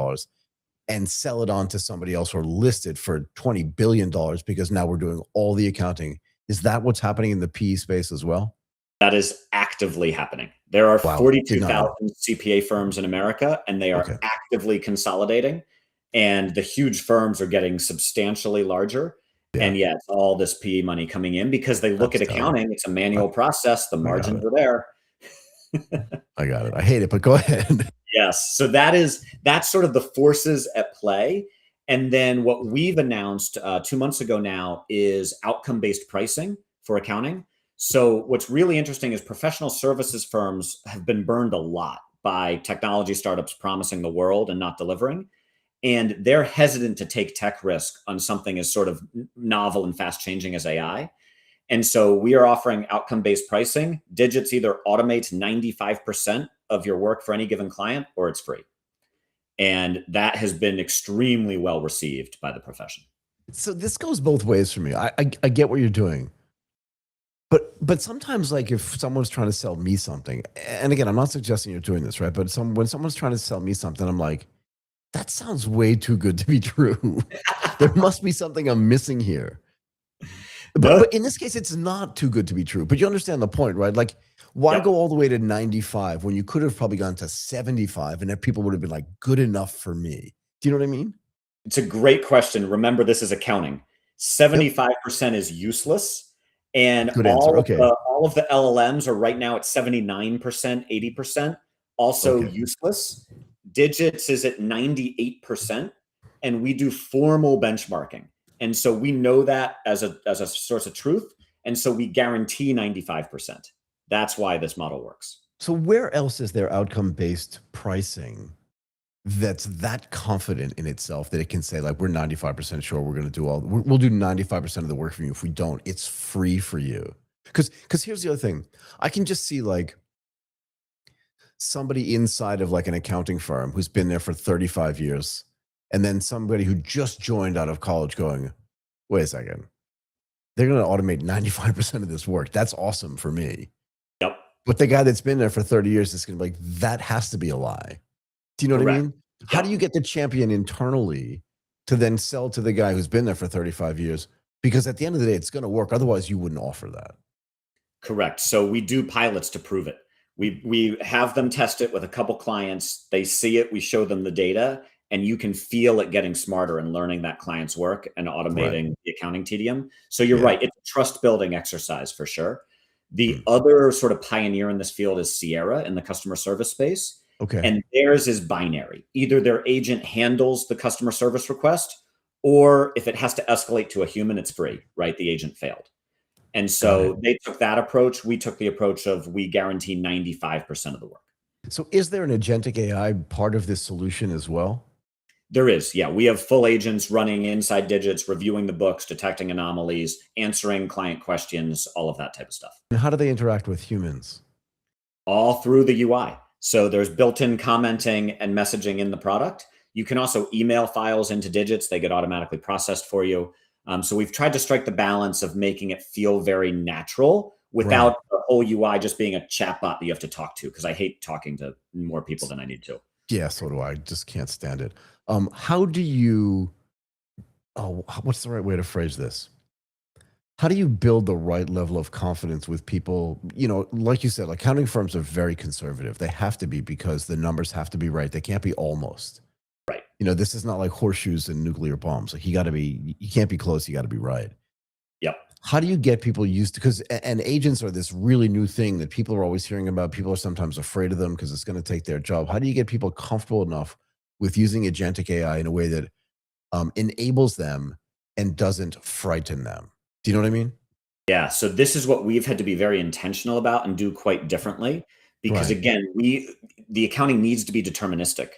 and sell it on to somebody else or list it for $20 billion because now we're doing all the accounting. Is that what's happening in the PE space as well? That is actively happening. There are Wow, 42,000 CPA firms in America, and they are Okay. actively consolidating. And the huge firms are getting substantially larger. Yeah. And yet, all this PE money coming in because they look That's at accounting. It's a manual process. The got margins it. are there. I got it. I hate it, but go ahead. Yes. So that's sort of the forces at play. And then what we've announced 2 months ago now is outcome-based pricing for accounting. So what's really interesting is professional services firms have been burned a lot by technology startups promising the world and not delivering. And they're hesitant to take tech risk on something as sort of novel and fast changing as AI. And so we are offering outcome-based pricing. Digits either automates 95% of your work for any given client or it's free. And that has been extremely well received by the profession. So this goes both ways for me. I get what you're doing. But sometimes, like, if someone's trying to sell me something, and again, I'm not suggesting you're doing this, right? But when someone's trying to sell me something, I'm like, that sounds way too good to be true. There must be something I'm missing here. But in this case, it's not too good to be true. But you understand the point, right? Like, why go all the way to 95 when you could have probably gone to 75 and then people would have been like, good enough for me? Do you know what I mean? It's a great question. Remember, this is accounting. 75% is useless. And Good answer. Okay. all of the LLMs are right now at 79%, 80%, also useless. Digits is at 98%, and we do formal benchmarking. And so we know that as a source of truth. And so we guarantee 95%. That's why this model works. So where else is there outcome-based pricing that's that confident in itself that it can say, like, we're 95% sure we're going to do we'll do 95% of the work for you. If we don't, it's free for you. Because here's the other thing. I can just see, like, somebody inside of, like, an accounting firm who's been there for 35 years, and then somebody who just joined out of college going, wait a second, they're going to automate 95% of this work. That's awesome for me. Yep. But the guy that's been there for 30 years is going to be like, that has to be a lie. Do you know what I mean? Yep. How do you get the champion internally to then sell to the guy who's been there for 35 years? Because at the end of the day, it's going to work. Otherwise, you wouldn't offer that. Correct. So we do pilots to prove it. We have them test it with a couple clients. They see it. We show them the data. And you can feel it getting smarter and learning that client's work and automating the accounting tedium. So you're right. It's a trust building exercise for sure. The other sort of pioneer in this field is Sierra in the customer service space. Okay. And theirs is binary. Either their agent handles the customer service request, or if it has to escalate to a human, it's free, right? The agent failed. And so they took that approach. We took the approach of we guarantee 95% of the work. So is there an agentic AI part of this solution as well? There is, yeah. We have full agents running inside Digits, reviewing the books, detecting anomalies, answering client questions, all of that type of stuff. And how do they interact with humans? All through the UI. So there's built-in commenting and messaging in the product. You can also email files into Digits. They get automatically processed for you. So we've tried to strike the balance of making it feel very natural without the whole UI just being a chatbot that you have to talk to, because I hate talking to more people than I need to. Yeah, so do I. Just can't stand it. How do you, what's the right way to phrase this? How do you build the right level of confidence with people? You know, like you said, like, accounting firms are very conservative. They have to be, because the numbers have to be right. They can't be almost. Right. You know, this is not like horseshoes and nuclear bombs. Like, you can't be close. You got to be right. Yep. How do you get people used to, and agents are this really new thing that people are always hearing about. People are sometimes afraid of them because it's going to take their job. How do you get people comfortable enough with using agentic AI in a way that enables them and doesn't frighten them? Do you know what I mean? Yeah. So this is what we've had to be very intentional about and do quite differently, because Right. again, the accounting needs to be deterministic.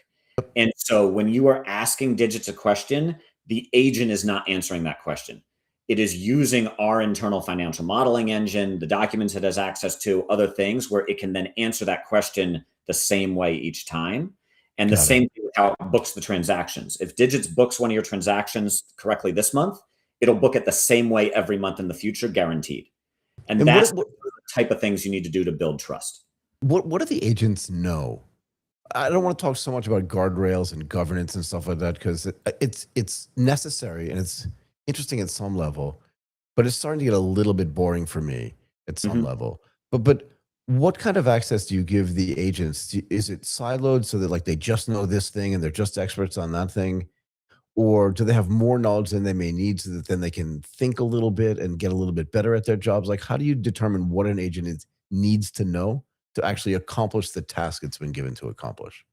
And so when you are asking Digits a question, the agent is not answering that question. It is using our internal financial modeling engine, the documents it has access to, other things where it can then answer that question the same way each time. And the Got it. same thing with how it books the transactions. If Digits books one of your transactions correctly this month, it'll book it the same way every month in the future, guaranteed. And And that's the type of things you need to do to build trust. what do the agents know? I don't want to talk so much about guardrails and governance and stuff like that because it's necessary and it's interesting at some level, but it's starting to get a little bit boring for me at some Mhm. level. But what kind of access do you give the agents? Is it siloed so that like they just know this thing and they're just experts on that thing? Or do they have more knowledge than they may need so that then they can think a little bit and get a little bit better at their jobs? Like, how do you determine what an needs to know to actually accomplish the task it's been given to accomplish?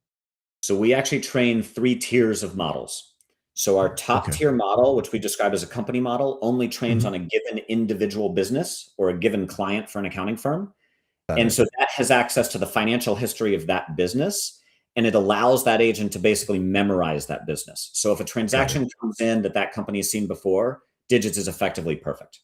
So we actually train 3 tiers of models. So our top Okay. tier model, which we describe as a company model, only trains Mhm. on a given individual business or a given client for an accounting firm. Got And it. so that has access to the financial history of that business. And it allows that agent to basically memorize that business. So if a Got it. transaction comes in that company has seen before, Digits is effectively perfect.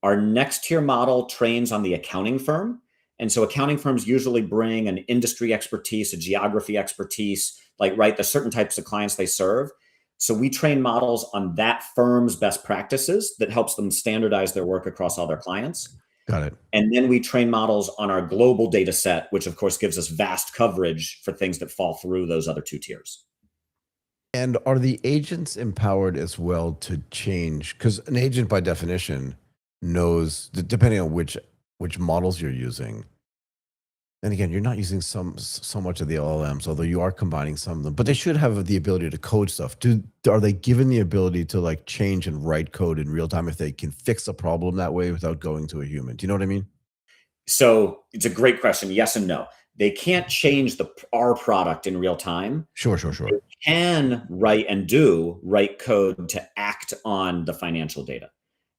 Our next tier model trains on the accounting firm. And so accounting firms usually bring an industry expertise, a geography expertise, like, right, the certain types of clients they serve. So we train models on that firm's best practices that helps them standardize their work across all their clients. Got it. And then we train models on our global data set, which of course gives us vast coverage for things that fall through those other 2 tiers. And are the agents empowered as well to change? Because an agent, by definition, knows depending on which models you're using. And again, you're not using so much of the LLMs, although you are combining some of them. But they should have the ability to code stuff. Are they given the ability to like change and write code in real time if they can fix a problem that way without going to a human? Do you know what I mean? So it's a great question. Yes and no. They can't change our product in real time. Sure, sure, They sure. can write code to act on the financial data.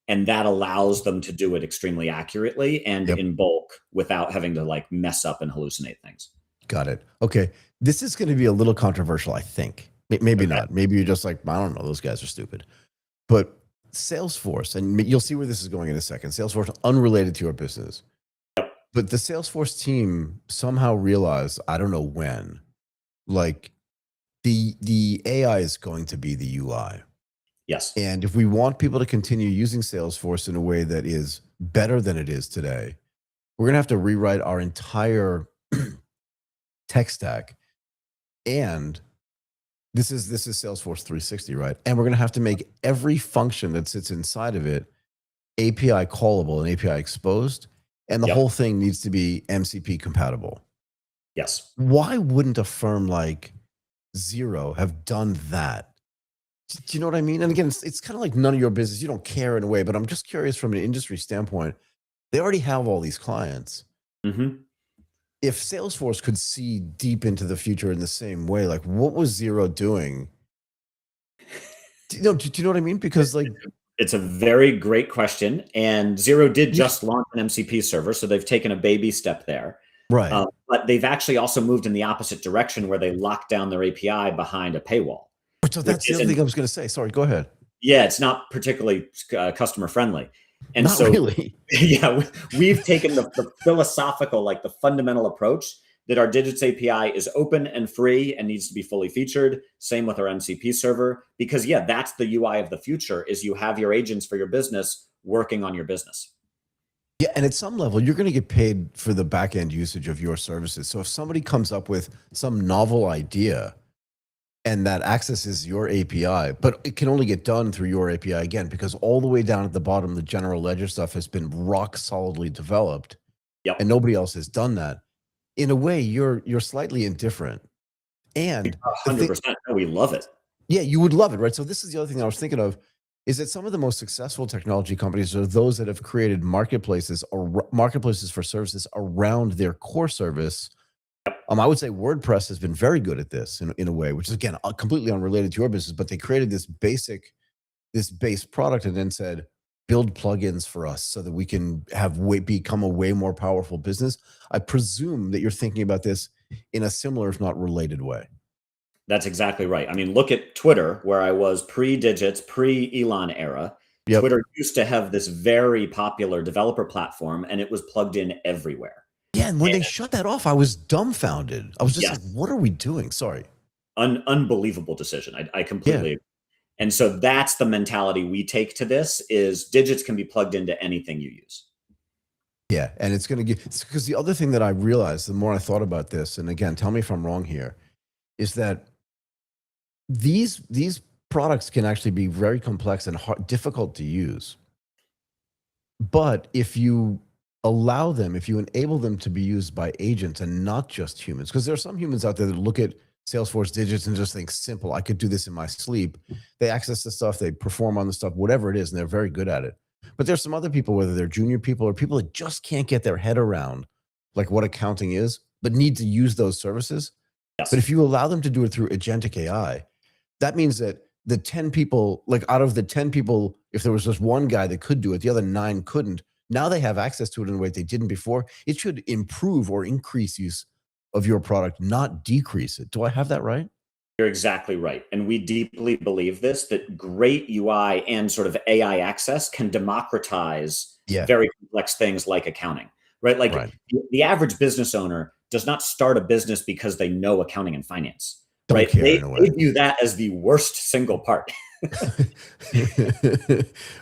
And that allows them to do it extremely accurately and Yep. in bulk without having to like mess up and hallucinate things. Got it. Okay. This is going to be a little controversial, I think. Maybe Okay. not. Maybe you're just like, I don't know, those guys are stupid. But Salesforce, and you'll see where this is going in a second. Salesforce, unrelated to your business. But the Salesforce team somehow realized, I don't know when, like the AI is going to be the UI. Yes. And if we want people to continue using Salesforce in a way that is better than it is today, we're going to have to rewrite our entire tech stack. And this is Salesforce 360, right? And we're going to have to make every function that sits inside of it API callable and API exposed. And the Yep. whole thing needs to be MCP compatible. Yes. Why wouldn't a firm like Xero have done that? Do you know what I mean? And again, it's kind of like none of your business. You don't care in a way, but I'm just curious from an industry standpoint. They already have all these clients. Mm-hmm. If Salesforce could see deep into the future in the same way, like what was Xero doing? Do you know what I mean? Because like, It's a very great question. And Xero did yeah, just launch an MCP server, so they've taken a baby step there. right. But they've actually also moved in the opposite direction where they locked down their API behind a paywall, So which that's the other isn't, thing I was going to say. Sorry, go ahead. yeah, it's not particularly customer friendly. And Not so, really. yeah, we've taken the philosophical, like the fundamental approach that our Digits API is open and free and needs to be fully featured. Same with our MCP server, because yeah, that's the UI of the future is you have your agents for your business working on your business. Yeah, and at some level, you're going to get paid for the back end usage of your services. So if somebody comes up with some novel idea and that accesses your API, but it can only get done through your API again, because all the way down at the bottom, the general ledger stuff has been rock solidly developed, Yep. and nobody else has done that. In a way, you're slightly indifferent. And 100%. No, we love it. yeah, you would love it, right? So this is the other thing I was thinking of is that some of the most successful technology companies are those that have created marketplaces or marketplaces for services around their core service. I would say WordPress has been very good at this in a way, which is again completely unrelated to your business, but they created this base product and then said, build plugins for us so that we can become a way more powerful business. I presume that you're thinking about this in a similar, if not related way. That's exactly right. I mean, look at Twitter, where I was pre-Digits, pre-Elon era. Yep. Twitter used to have this very popular developer platform, and it was plugged in everywhere. Yeah, and when they shut that off, I was dumbfounded. I was just like, what are we doing? Sorry. Unbelievable decision. I completely agree. And so that's the mentality we take to this, is Digits can be plugged into anything you use. Yeah, and it's going to get, because the other thing that I realized, the more I thought about this, and again, tell me if I'm wrong here, is that these products can actually be very complex and difficult to use. But if you allow them, if you enable them to be used by agents and not just humans, because there are some humans out there that look at Salesforce Digits and just think, simple, I could do this in my sleep. They access the stuff, they perform on the stuff, whatever it is, and they're very good at it. But there's some other people, whether they're junior people or people that just can't get their head around like what accounting is, but need to use those services. Yes. But if you allow them to do it through agentic AI, that means that the 10 people, like out of the 10 people, if there was just one guy that could do it, the other 9 couldn't. Now they have access to it in a way they didn't before. It should improve or increase use of your product, not decrease it. Do I have that right? You're exactly right. And we deeply believe this, that great UI and sort of AI access can democratize very complex things like accounting, right? Like the average business owner does not start a business because they know accounting and finance, right? They view that as the worst single part.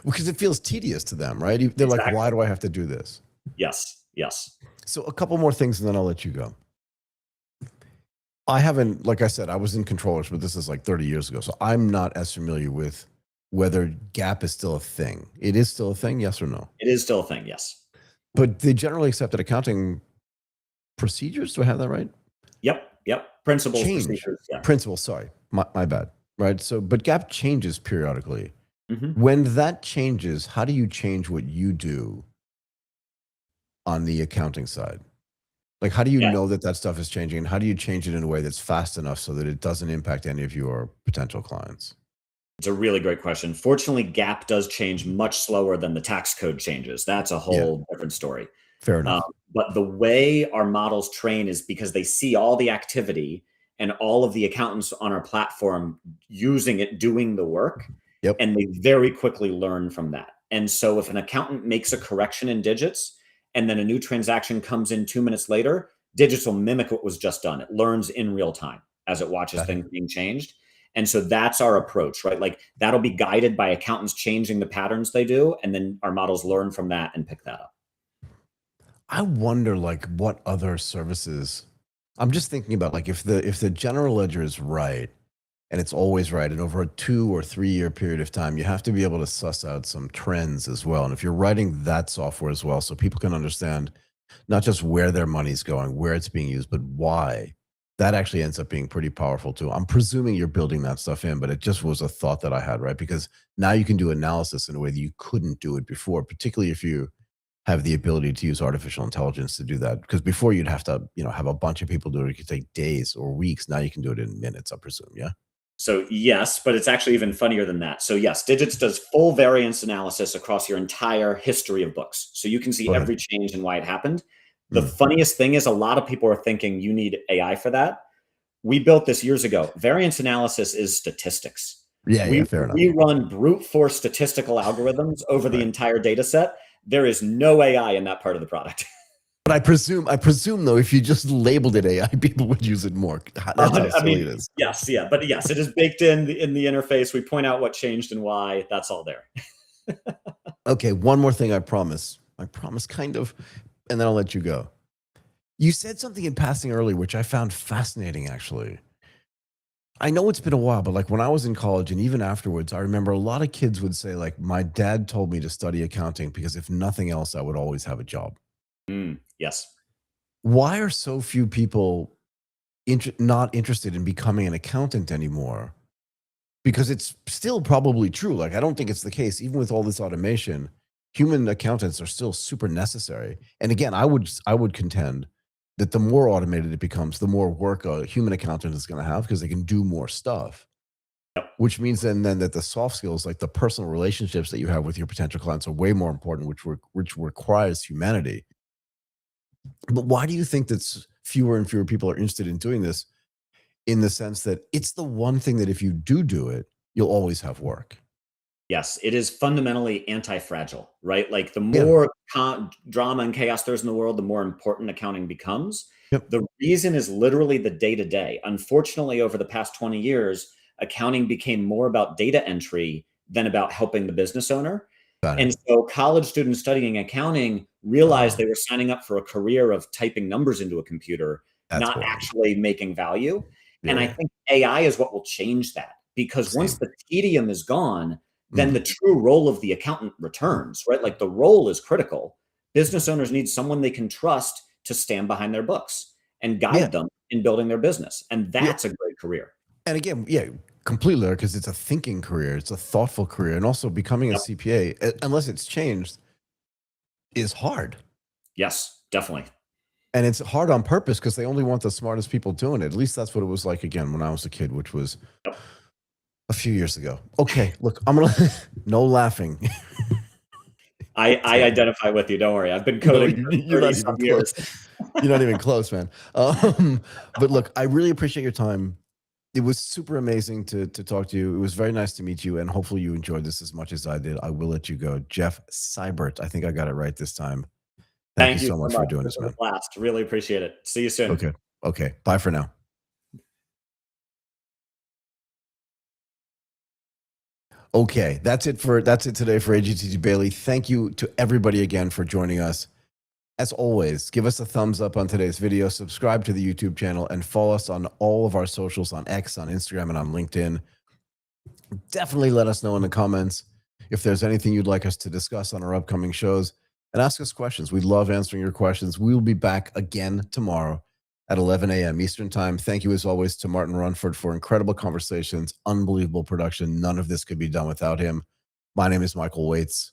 Because it feels tedious to them, right? They're like, why do I have to do this? Yes, yes. So a couple more things and then I'll let you go. I haven't, like I said, I was in controllers, but this is like 30 years ago. So I'm not as familiar with whether GAAP is still a thing. It is still a thing, yes or no? It is still a thing, yes. But they generally accepted accounting procedures. Do I have that right? Yep. Principles, procedures. Yeah. Principles, sorry. My bad. Right. So, but GAAP changes periodically. Mm-hmm. When that changes, how do you change what you do on the accounting side? Like, how do you know that stuff is changing, and how do you change it in a way that's fast enough so that it doesn't impact any of your potential clients? It's a really great question. Fortunately, GAAP does change much slower than the tax code changes. That's a whole different story. Fair enough. But the way our models train is because they see all the activity and all of the accountants on our platform using it, doing the work, and they very quickly learn from that. And so if an accountant makes a correction in Digits, and then a new transaction comes in 2 minutes later, Digits will mimic what was just done. It learns in real time as it watches things being changed. And so that's our approach, right? Like that'll be guided by accountants changing the patterns they do. And then our models learn from that and pick that up. I wonder like what other services, I'm just thinking about like if the general ledger is right, and it's always right, and over a 2 or 3 year period of time, you have to be able to suss out some trends as well. And if you're writing that software as well, so people can understand not just where their money's going, where it's being used, but why, that actually ends up being pretty powerful too. I'm presuming you're building that stuff in, but it just was a thought that I had, right? Because now you can do analysis in a way that you couldn't do it before, particularly if you have the ability to use artificial intelligence to do that. Because before you'd have to, have a bunch of people do it. It could take days or weeks. Now you can do it in minutes, I presume. Yeah. So yes, but it's actually even funnier than that. So yes, Digits does full variance analysis across your entire history of books. So you can see every change and why it happened. The funniest thing is a lot of people are thinking you need AI for that. We built this years ago. Variance analysis is statistics. Yeah, fair enough. We run brute force statistical algorithms over the entire data set. There is no AI in that part of the product. But I presume though, if you just labeled it AI, people would use it more. That's how silly it is. Yes, but yes, it is baked in the interface. We point out what changed and why. That's all there. Okay, one more thing. I promise, kind of, and then I'll let you go. You said something in passing earlier, which I found fascinating. Actually, I know it's been a while, but like when I was in college and even afterwards, I remember a lot of kids would say, like, my dad told me to study accounting because if nothing else, I would always have a job. Yes. Why are so few people not interested in becoming an accountant anymore? Because it's still probably true. Like, I don't think it's the case. Even with all this automation, human accountants are still super necessary. And again, I would contend that the more automated it becomes, the more work a human accountant is going to have because they can do more stuff. Yep. which means then that the soft skills, like the personal relationships that you have with your potential clients, are way more important, which requires humanity. But why do you think that fewer and fewer people are interested in doing this, in the sense that it's the one thing that if you do it, you'll always have work? Yes, it is fundamentally anti-fragile, right? Like the more drama and chaos there's in the world, the more important accounting becomes. Yep. The reason is literally the day-to-day. Unfortunately, over the past 20 years, accounting became more about data entry than about helping the business owner. And so college students studying accounting realized they were signing up for a career of typing numbers into a computer, not actually making value. And I think AI is what will change that, because once the tedium is gone, then the true role of the accountant returns, right? Like the role is critical. Business owners need someone they can trust to stand behind their books and guide them in building their business. And that's a great career. And again, completely, because it's a thinking career, it's a thoughtful career, and also becoming a CPA, unless it's changed, is hard. Yes, definitely. And it's hard on purpose, because they only want the smartest people doing it. At least that's what it was like, again, when I was a kid, which was a few years ago. Okay, look, I'm gonna no laughing. I identify with you. Don't worry. I've been coding for 30 some years. You're not even close, man. But look, I really appreciate your time. It was super amazing to talk to you. It was very nice to meet you, and hopefully you enjoyed this as much as I did. I will let you go. Jeff Seibert, I think I got it right this time. Thank you so much for doing this, man. Blast. Really appreciate it. See you soon. Okay. Bye for now. Okay, that's it today for AGTP Bailey. Thank you to everybody again for joining us. As always, give us a thumbs up on today's video, subscribe to the YouTube channel, and follow us on all of our socials, on X, on Instagram, and on LinkedIn. Definitely let us know in the comments if there's anything you'd like us to discuss on our upcoming shows, and ask us questions. We love answering your questions. We will be back again tomorrow at 11 a.m. Eastern Time. Thank you, as always, to Martin Runford for incredible conversations, unbelievable production. None of this could be done without him. My name is Michael Waitz.